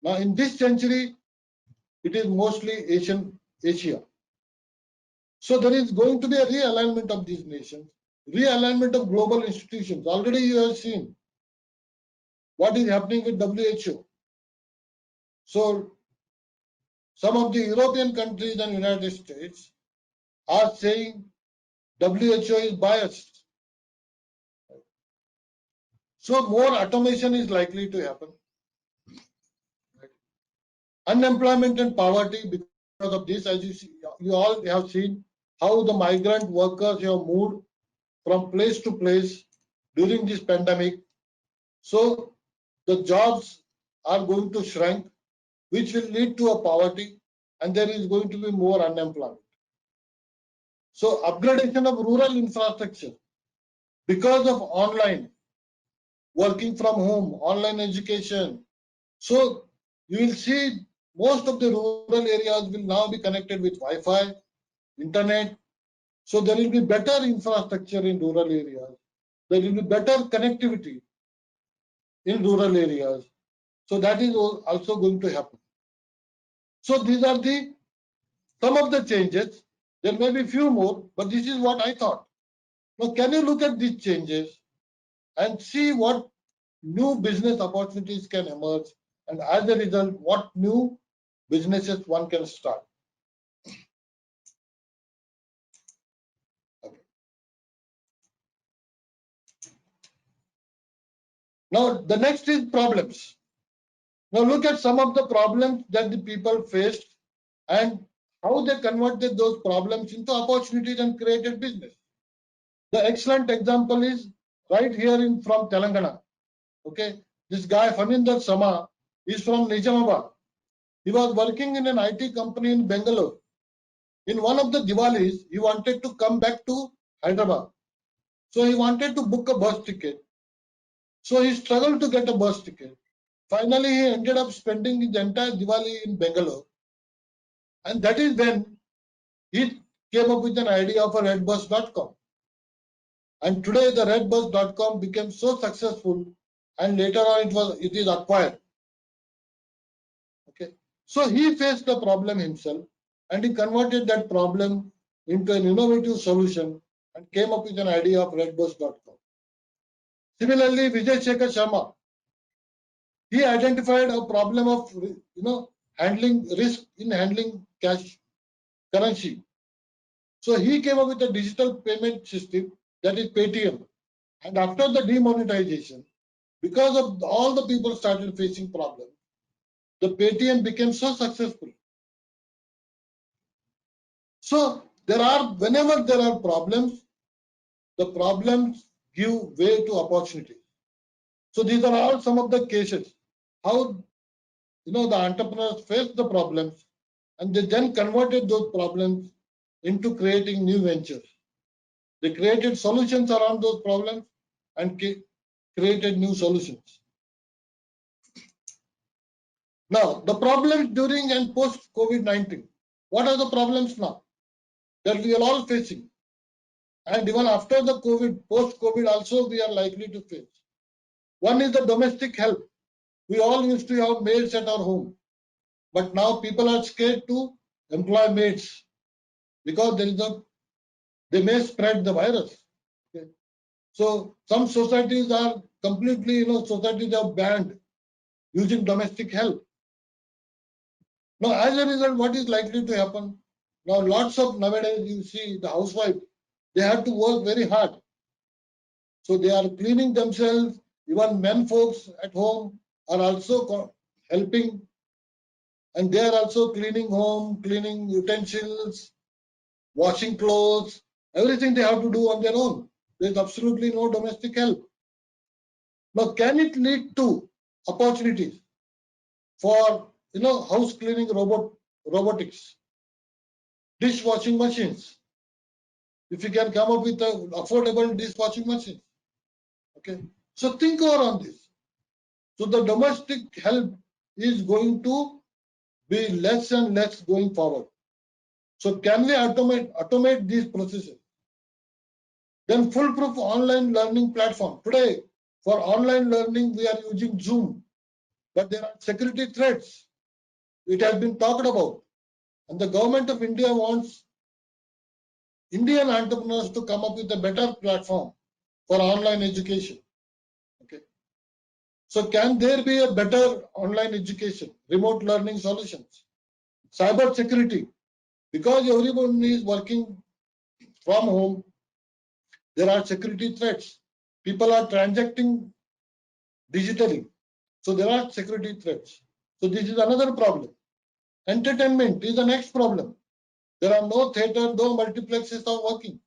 Now, in this century, it is mostly Asia. So there is going to be a realignment of these nations, realignment of global institutions. Already you have seen what is happening with WHO. So some of the European countries and United States are saying WHO is biased. So more automation is likely to happen. Unemployment and poverty because of this, as you see, you all have seen how the migrant workers have moved from place to place during this pandemic. So the jobs are going to shrink, which will lead to a poverty, and there is going to be more unemployment. So upgradation of rural infrastructure because of online, working from home, online education. So you will see most of the rural areas will now be connected with Wi-Fi, internet. So there will be better infrastructure in rural areas. There will be better connectivity in rural areas. So that is also going to happen. So these are the some of the changes. There may be few more, but this is what I thought. Now, can you look at these changes and see what new business opportunities can emerge, and as a result, what new businesses one can start? Okay. Now, the next is problems. Now, look at some of the problems that the people faced and how they converted those problems into opportunities and created business. The excellent example is right here from Telangana. Okay, this guy Faninder Sama is from Nizamabad. He was working in an IT company in Bangalore. In one of the Diwalis, he wanted to come back to Hyderabad. So he wanted to book a bus ticket. So he struggled to get a bus ticket. Finally, he ended up spending his entire Diwali in Bangalore. And that is when he came up with an idea of a redbus.com. And today the redbus.com became so successful, and later on it is acquired. Okay. So he faced the problem himself, and he converted that problem into an innovative solution and came up with an idea of redbus.com. Similarly, Vijay Shekhar Sharma, he identified a problem of handling risk in handling cash currency. So he came up with a digital payment system, that is Paytm. And after the demonetization, because of all the people started facing problems, the Paytm became so successful. So whenever there are problems, the problems give way to opportunities. So these are all some of the cases how the entrepreneurs faced the problems, and they then converted those problems into creating new ventures. They created solutions around those problems and created new solutions. Now, the problems during and post COVID-19. What are the problems now that we are all facing? And even after the COVID, post-COVID also we are likely to face. One is the domestic help. We all used to have maids at our home. But now people are scared to employ maids because they may spread the virus. Okay. So some societies are completely, societies are banned using domestic help. Now, as a result, what is likely to happen? Now, lots of nowadays you see the housewife, they have to work very hard. So they are cleaning themselves. Even men folks at home are also helping, and they are also cleaning home, cleaning utensils, washing clothes, everything they have to do on their own. There is absolutely no domestic help. Now, can it lead to opportunities for house cleaning robotics, dishwashing machines? If you can come up with affordable dishwashing machines, Okay, so think over on this. So the domestic help is going to be less and less going forward. So can we automate these processes? Then foolproof online learning platform. Today, for online learning, we are using Zoom, but there are security threats. It has been talked about. And the government of India wants Indian entrepreneurs to come up with a better platform for online education. Okay. So can there be a better online education, remote learning solutions, cyber security? Because everyone is working from home, there are security threats. People are transacting digitally. So there are security threats. So this is another problem. Entertainment is the next problem. There are no theater, no multiplexes are working,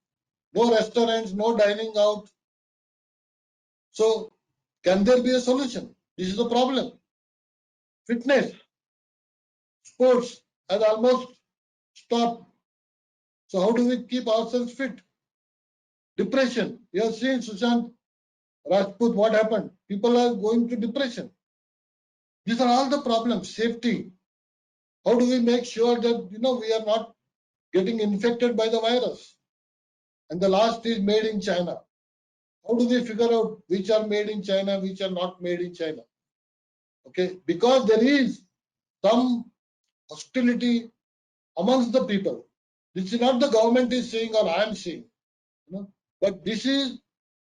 no restaurants, no dining out. So can there be a solution? This is the problem. Fitness, sports has almost stopped. So how do we keep ourselves fit? Depression. You have seen Sushant Rajput, what happened? People are going to depression. These are all the problems. Safety. How do we make sure that we are not getting infected by the virus? And the last is made in China. How do we figure out which are made in China, which are not made in China? Okay, because there is some hostility amongst the people. This is not the government is saying or I am saying, but this is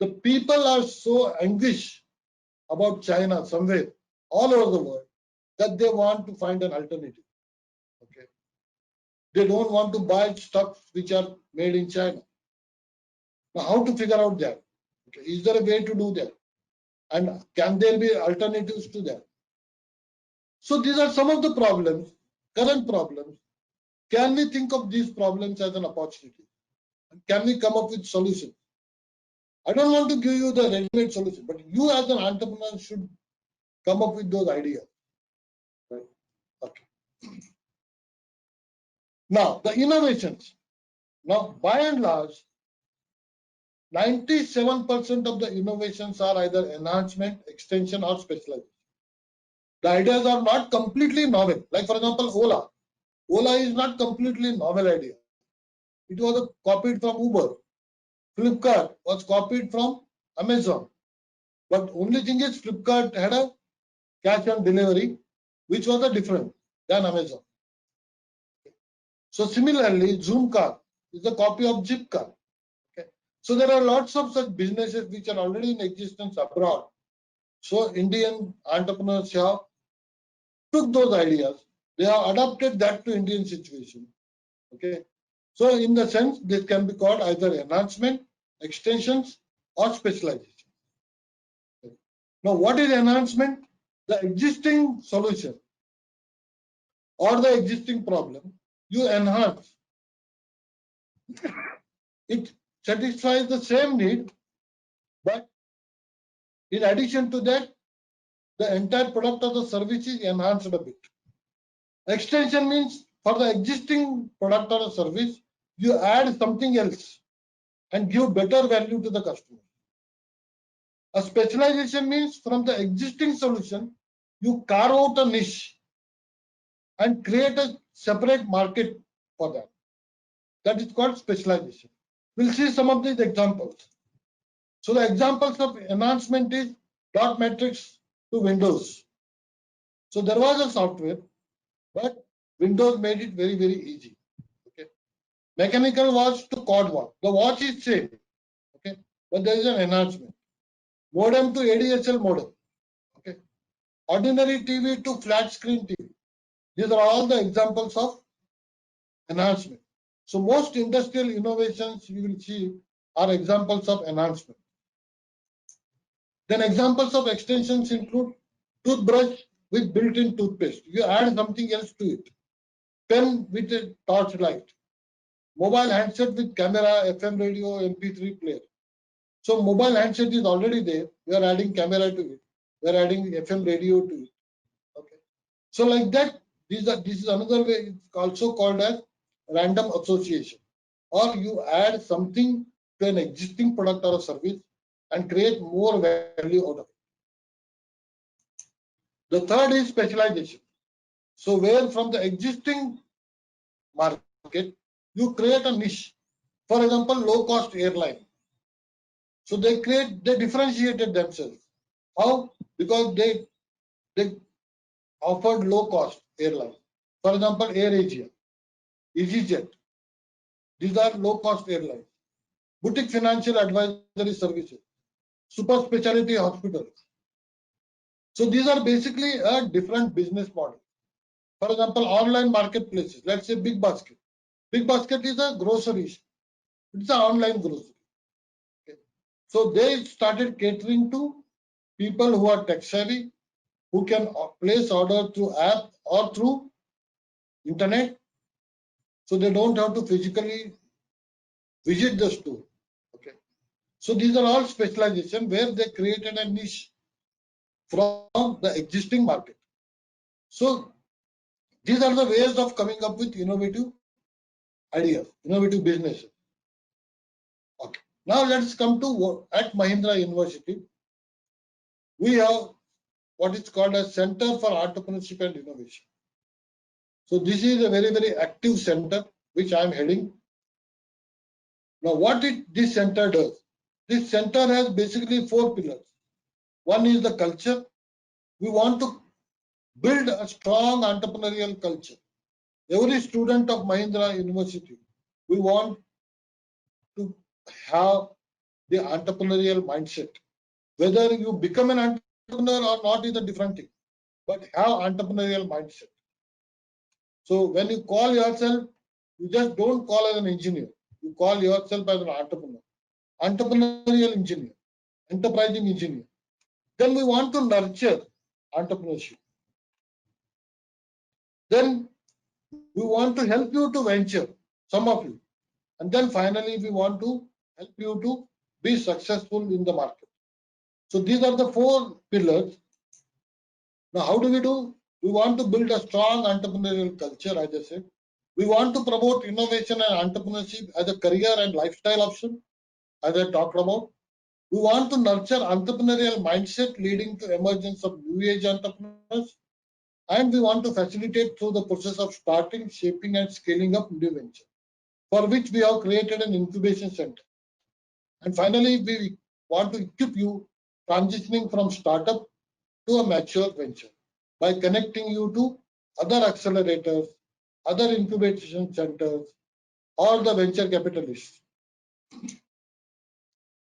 the people are so anguished about China somewhere all over the world that they want to find an alternative. Okay, they don't want to buy stuff which are made in China. Now, how to figure out that? Okay, is there a way to do that? And can there be alternatives to that? So these are some of the problems, current problems. Can we think of these problems as an opportunity? Can we come up with solutions? I don't want to give you the ready-made solution, but you as an entrepreneur should come up with those ideas. Right? Okay. Now, the innovations. Now, by and large, 97% of the innovations are either enhancement, extension, or specialization. The ideas are not completely novel. Like, for example, Ola. Ola is not completely novel idea. It was copied from Uber. Flipkart was copied from Amazon. But only thing is Flipkart had a cash on delivery, which was a different than Amazon. So similarly, Zoomcar is a copy of Zipcar. Okay. So there are lots of such businesses which are already in existence abroad. So Indian entrepreneurs have took those ideas, they have adapted that to Indian situation. Okay. So in the sense, this can be called either enhancement, extensions, or specialization. Now, what is enhancement? The existing solution or the existing problem, you enhance. It satisfies the same need, but in addition to that, the entire product or the service is enhanced a bit. Extension means for the existing product or service, you add something else and give better value to the customer. A specialization means from the existing solution, you carve out a niche and create a separate market for that. That is called specialization. We'll see some of these examples. So the examples of enhancement is dot matrix to Windows. So there was a software, but Windows made it very, very easy. Okay. Mechanical watch to cord watch. The watch is same. Okay. But there is an enhancement. Modem to ADSL modem. Okay. Ordinary TV to flat screen TV. These are all the examples of enhancement. So most industrial innovations you will see are examples of enhancement. Then examples of extensions include toothbrush with built-in toothpaste. You add something else to it. Pen with a torchlight. Mobile handset with camera, FM radio, MP3 player. So mobile handset is already there. We are adding camera to it. We are adding FM radio to it. Okay. So like that, this is another way. It's also called as random association. Or you add something to an existing product or a service and create more value out of it. The third is specialization. So where from the existing market, you create a niche. For example, low-cost airline. So they differentiated themselves. How? Because they offered low-cost airline. For example, AirAsia, EasyJet. These are low-cost airlines. Boutique financial advisory services, super specialty hospitals. So these are basically a different business model. For example, online marketplaces. Let's say Big Basket. Big Basket is a grocery. It's an online grocery. Okay. So they started catering to people who are tech savvy, who can place order through app or through internet. So they don't have to physically visit the store. Okay. So these are all specialization where they created a niche from the existing market. So these are the ways of coming up with innovative ideas, innovative businesses. Okay. Now let's come to at Mahindra University. We have what is called a Center for Entrepreneurship and Innovation. So this is a very, very active center which I am heading. Now this center does? This center has basically 4 pillars. One is the culture. We want to build a strong entrepreneurial culture. Every student of Mahindra University, we want to have the entrepreneurial mindset. Whether you become an entrepreneur or not is a different thing, but have entrepreneurial mindset. So when you call yourself, you just don't call as an engineer. You call yourself as an entrepreneur, entrepreneurial engineer, enterprising engineer. Then we want to nurture entrepreneurship. Then we want to help you to venture, some of you. And then finally, we want to help you to be successful in the market. So these are the 4 pillars. Now, how do? We want to build a strong entrepreneurial culture, as I said. We want to promote innovation and entrepreneurship as a career and lifestyle option, as I talked about. We want to nurture entrepreneurial mindset leading to emergence of new age entrepreneurs. And we want to facilitate through the process of starting, shaping, and scaling up new ventures, for which we have created an incubation center. And finally, we want to equip you transitioning from startup to a mature venture by connecting you to other accelerators, other incubation centers, or the venture capitalists.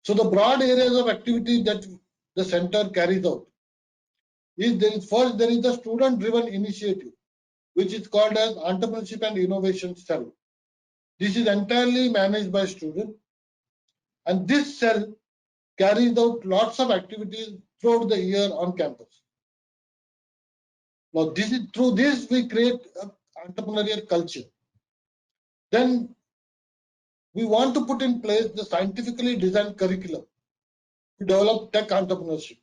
So the broad areas of activity that the center carries out is there is the student-driven initiative, which is called as Entrepreneurship and Innovation Cell. This is entirely managed by students, and this cell carries out lots of activities throughout the year on campus. Now, through this we create an entrepreneurial culture. Then we want to put in place the scientifically designed curriculum to develop tech entrepreneurship.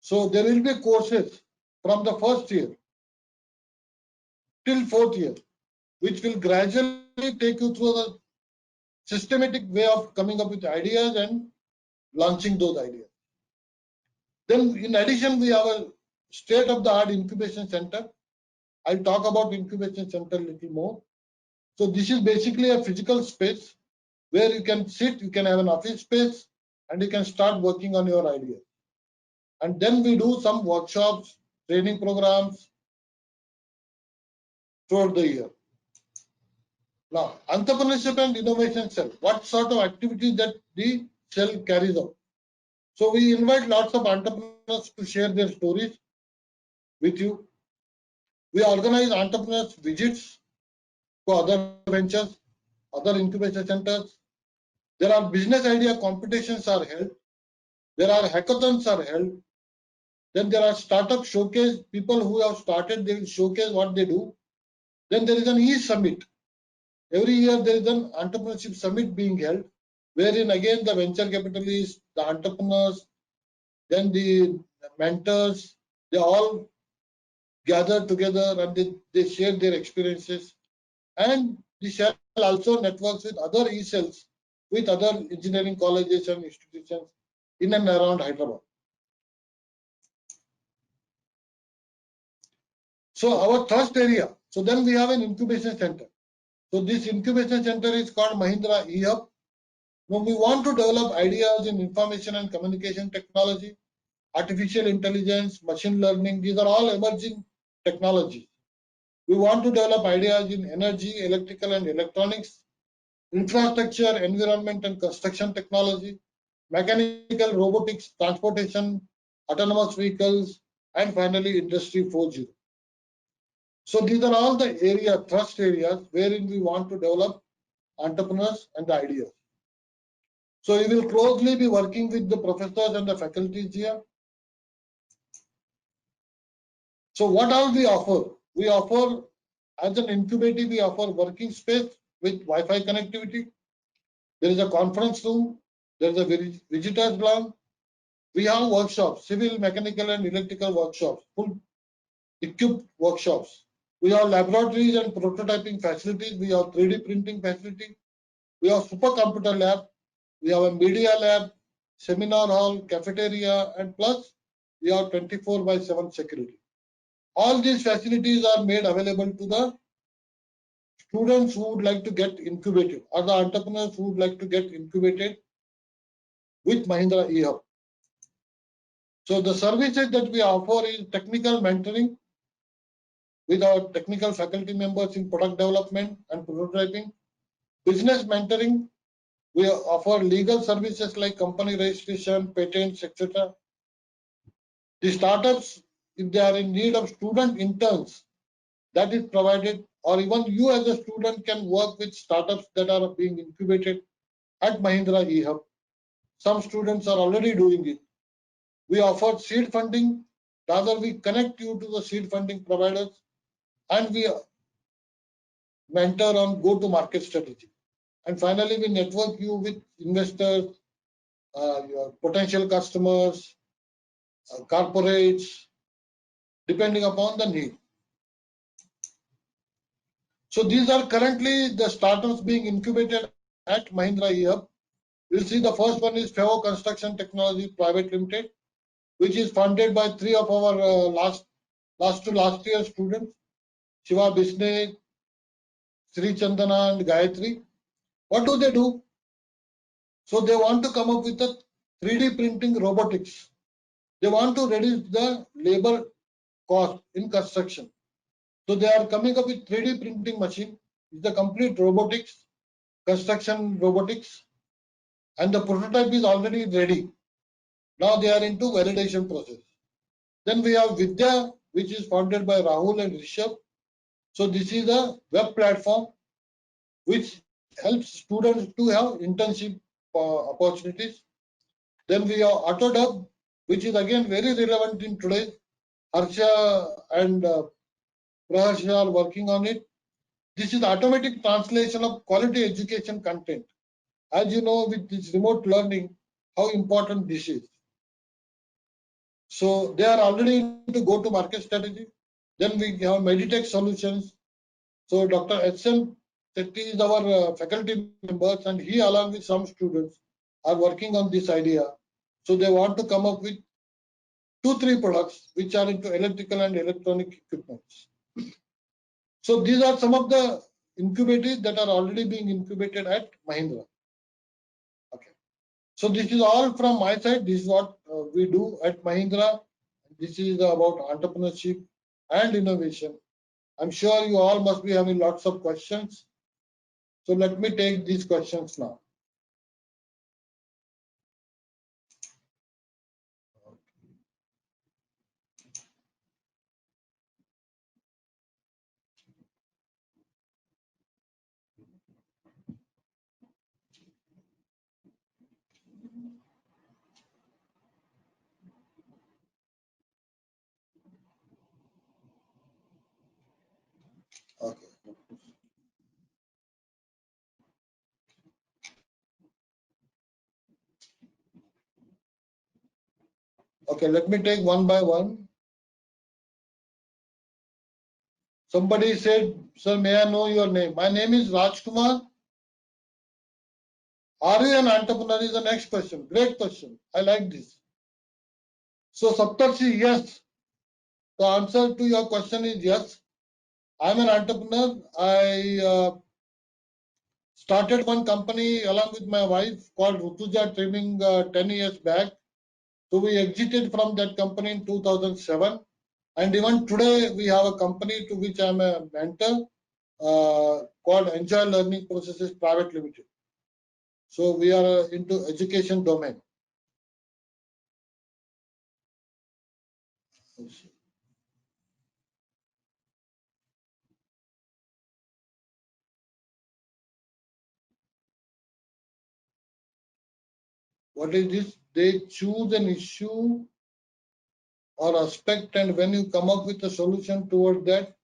So there will be courses from the first year till 4th year, which will gradually take you through the systematic way of coming up with ideas and launching those ideas. Then in addition, we have a state-of-the-art incubation center. I'll talk about incubation center a little more. So this is basically a physical space where you can sit, you can have an office space, and you can start working on your idea. And then we do some workshops, training programs throughout the year. Now, entrepreneurship and innovation cell, what sort of activities that the cell carries out? So we invite lots of entrepreneurs to share their stories with you. We organize entrepreneurs visits to other ventures, other incubation centers. There are business idea competitions are held. There are hackathons are held. Then there are startup showcase. People who have started, they will showcase what they do. Then there is an e-summit. Every year there is an entrepreneurship summit being held, wherein again the venture capitalists, the entrepreneurs, then the mentors, they all gather together and they share their experiences. And the cell also networks with other e-cells, with other engineering colleges and institutions, in and around Hyderabad. So our first area, so then we have an incubation center. So this incubation center is called Mahindra eHub. Now we want to develop ideas in information and communication technology, artificial intelligence, machine learning. These are all emerging technologies. We want to develop ideas in energy, electrical and electronics, infrastructure, environment and construction technology, mechanical, robotics, transportation, autonomous vehicles, and finally Industry 4.0. So these are all the thrust areas wherein we want to develop entrepreneurs and the ideas. So we will closely be working with the professors and the faculties here. So what all we offer? We offer, as an incubator, we offer working space with Wi-Fi connectivity. There is a conference room. There is a visitors lounge. We have workshops, civil, mechanical and electrical workshops, full equipped workshops. We have laboratories and prototyping facilities. We have 3D printing facility. We have supercomputer lab. We have a media lab, seminar hall, cafeteria, and plus we have 24/7 security. All these facilities are made available to the students who would like to get incubated or the entrepreneurs who would like to get incubated with Mahindra eHub. So the services that we offer is technical mentoring with our technical faculty members in product development and prototyping, business mentoring. We offer legal services like company registration, patents, etc. The startups, if they are in need of student interns, that is provided, or even you as a student can work with startups that are being incubated at Mahindra eHub. Some students are already doing it. We offer seed funding, rather we connect you to the seed funding providers, and we mentor on go-to-market strategy. And finally, we network you with investors, your potential customers, corporates, depending upon the need. So these are currently the startups being incubated at Mahindra eHub. You'll see the first one is Fevo Construction Technology Private Limited, which is funded by three of our last year students, Shiva Bisne, Sri Chandana and Gayatri. What do they do? So they want to come up with a 3D printing robotics. They want to reduce the labor cost in construction. So they are coming up with 3D printing machine. It's the complete robotics, construction robotics, and the prototype is already ready. Now they are into validation process. Then we have Vidya, which is founded by Rahul and Rishabh. So this is a web platform which helps students to have internship opportunities. Then we have Autodub, which is again very relevant in today. Harsha and Praharsha are working on it. This is automatic translation of quality education content. As you know, with this remote learning, how important this is. So they are already into go-to-market strategy. Then we have Meditech Solutions. So Dr. H.M. Sethi is our faculty members, and he along with some students are working on this idea. So they want to come up with 2-3 products which are into electrical and electronic equipments. So these are some of the incubators that are already being incubated at Mahindra. Okay. So this is all from my side. This is what we do at Mahindra. This is about entrepreneurship and innovation. I'm sure you all must be having lots of questions. So let me take these questions now. Okay. Okay, let me take one by one. Somebody said, sir, may I know your name? My name is Rajkumar. Are you an entrepreneur is the next question. Great question. I like this. So Saptarshi, yes. The answer to your question is yes. I'm an entrepreneur. I started one company along with my wife called Rutuja Trimming 10 years back. So we exited from that company in 2007. And even today, we have a company to which I'm a mentor called Enjoy Learning Processes Private Limited. So we are into education domain. What is this? They choose an issue or aspect, and when you come up with a solution toward that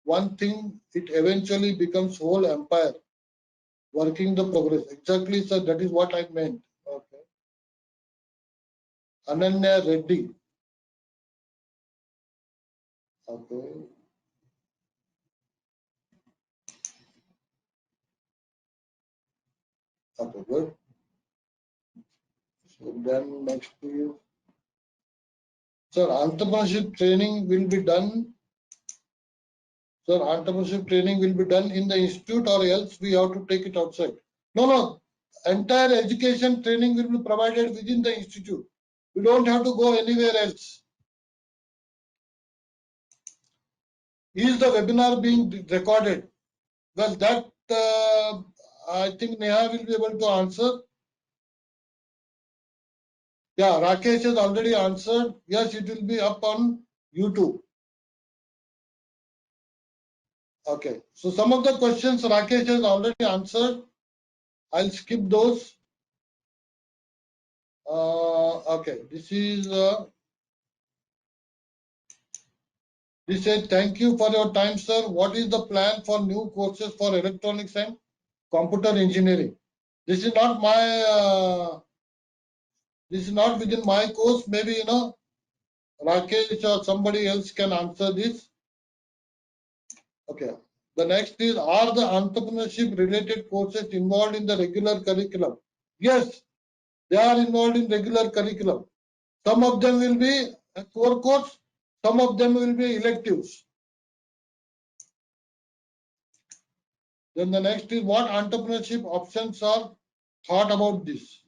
one thing, it eventually becomes whole empire working the progress. Exactly, sir. That is what I meant. Okay. Ananya Reddy. Okay. Okay, good. So then next is, sir, entrepreneurship training will be done. Sir, entrepreneurship training will be done in the institute or else we have to take it outside. No, no. Entire education training will be provided within the institute. We don't have to go anywhere else. Is the webinar being recorded? Well, that I think Neha will be able to answer. Yeah, Rakesh has already answered. Yes, it will be up on YouTube. Okay. So some of the questions Rakesh has already answered. I'll skip those. Okay. This is. He said, thank you for your time, sir. What is the plan for new courses for electronics and computer engineering? This is not my. This is not within my course. Maybe Rakesh or somebody else can answer this. Okay. The next is, are the entrepreneurship related courses involved in the regular curriculum? Yes, they are involved in regular curriculum. Some of them will be a core course, some of them will be electives. Then the next is, what entrepreneurship options are thought about this?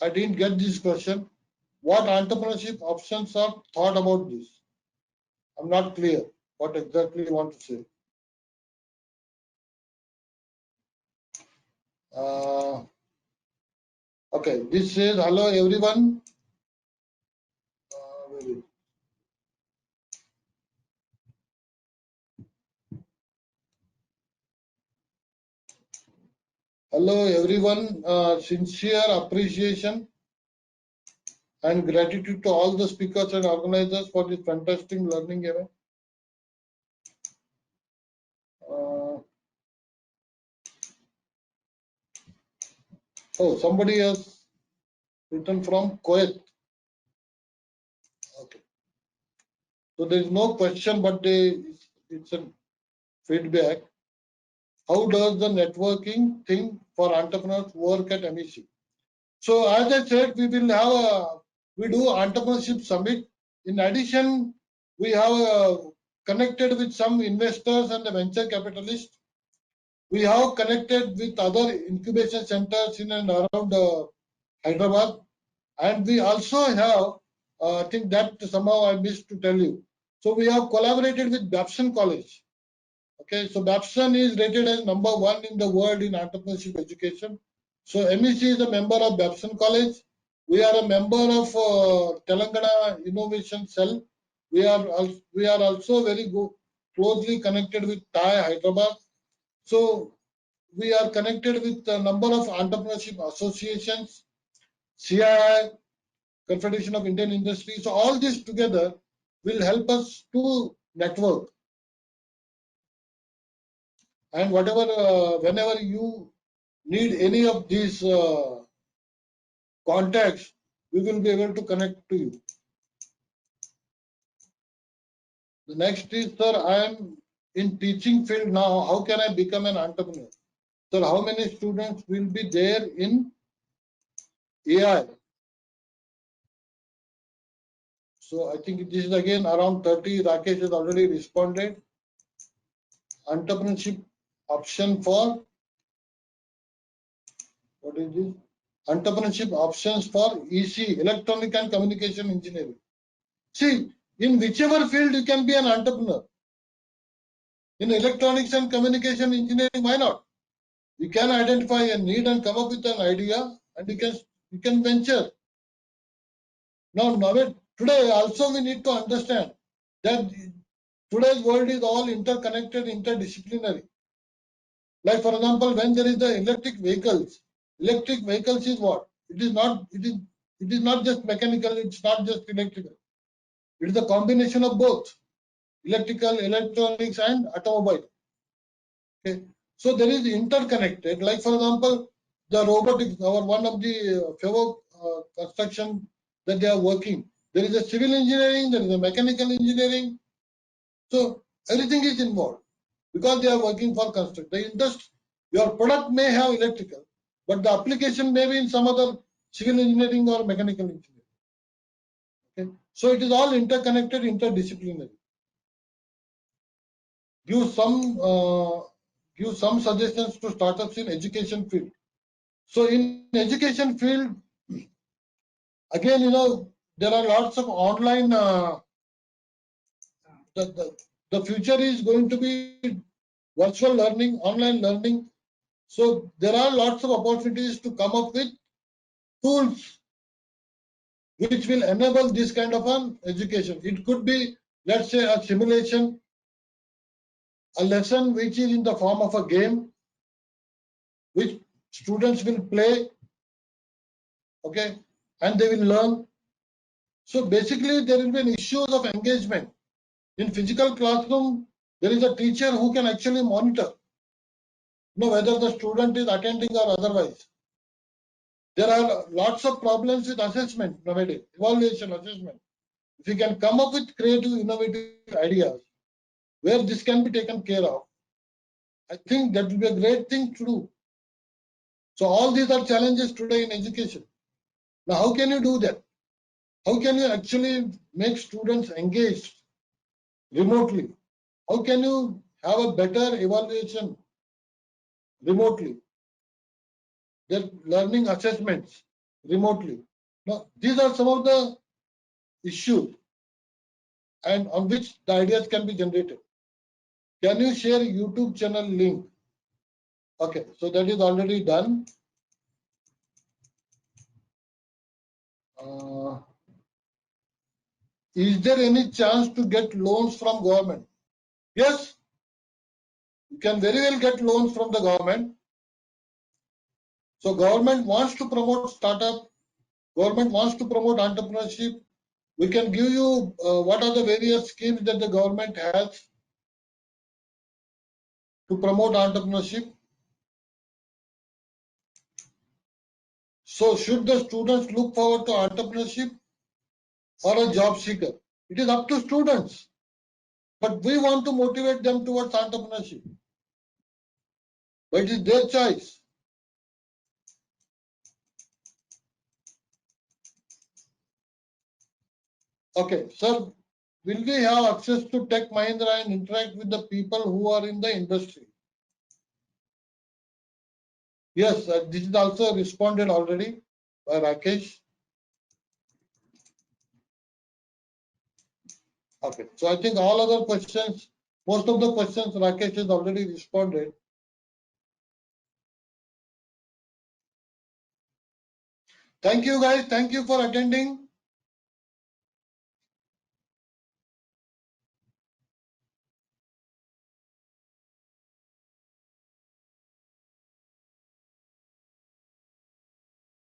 I didn't get this question. What entrepreneurship options are thought about this? I'm not clear what exactly you want to say. Okay, this says, hello everyone. Hello everyone, sincere appreciation and gratitude to all the speakers and organizers for this fantastic learning event. Oh, somebody has written from Kuwait. Okay. So there is no question, but it's a feedback. How does the networking thing for entrepreneurs work at MEC? So as I said, we do entrepreneurship summit. In addition, we have connected with some investors and the venture capitalists. We have connected with other incubation centers in and around Hyderabad. And we also have, I think that somehow I missed to tell you. So we have collaborated with Babson College. Okay, so Babson is rated as #1 in the world in entrepreneurship education. So MEC is a member of Babson College. We are a member of Telangana Innovation Cell. We are also very closely connected with TAI Hyderabad. So we are connected with a number of entrepreneurship associations, CII, Confederation of Indian Industry. So all this together will help us to network. And whenever you need any of these contacts, we will be able to connect to you. The next is, sir, I am in teaching field now, how can I become an entrepreneur? So how many students will be there in AI? So I think this is again around 30. Rakesh has already responded. Entrepreneurship option for, what is this? Entrepreneurship options for EC, electronic and communication engineering. See, in whichever field you can be an entrepreneur. In electronics and communication engineering, why not? You can identify a need and come up with an idea, and you can venture. Now, today also we need to understand that today's world is all interconnected, interdisciplinary. Like for example, when there is the electric vehicles is what? It is not just mechanical, it's not just electrical. It is a combination of both electrical, electronics, and automobile. Okay. So there is interconnected. Like for example, the robotics, or one of the construction that they are working. There is a civil engineering, there is a mechanical engineering. So everything is involved because they are working for construction. The industry, your product may have electrical, but the application may be in some other civil engineering or mechanical engineering. Okay. So it is all interconnected, interdisciplinary. Give some suggestions to startups in education field. So in education field, again, there are lots of online. The future is going to be virtual learning, online learning. So there are lots of opportunities to come up with tools which will enable this kind of an education. It could be, let's say, a simulation, a lesson which is in the form of a game, which students will play, okay, and they will learn. So basically, there will be an issues of engagement. In physical classroom, there is a teacher who can actually monitor, whether the student is attending or otherwise. There are lots of problems with assessment nowadays, evaluation, assessment. If you can come up with creative, innovative ideas where this can be taken care of, I think that will be a great thing to do. So all these are challenges today in education. Now, how can you do that? How can you actually make students engaged remotely? How can you have a better evaluation remotely? Their learning assessments remotely. Now, these are some of the issues and on which the ideas can be generated. Can you share YouTube channel link? Okay, so that is already done. Is there any chance to get loans from government? Yes, you can very well get loans from the government. So government wants to promote startup, government wants to promote entrepreneurship. We can give you what are the various schemes that the government has to promote entrepreneurship. So should the students look forward to entrepreneurship or a job seeker? It is up to students, but we want to motivate them towards entrepreneurship. But it is their choice. Okay, sir, will we have access to Tech Mahindra and interact with the people who are in the industry? Yes, this is also responded already by Rakesh. Okay, so I think all other questions, most of the questions Rakesh has already responded. Thank you guys. Thank you for attending.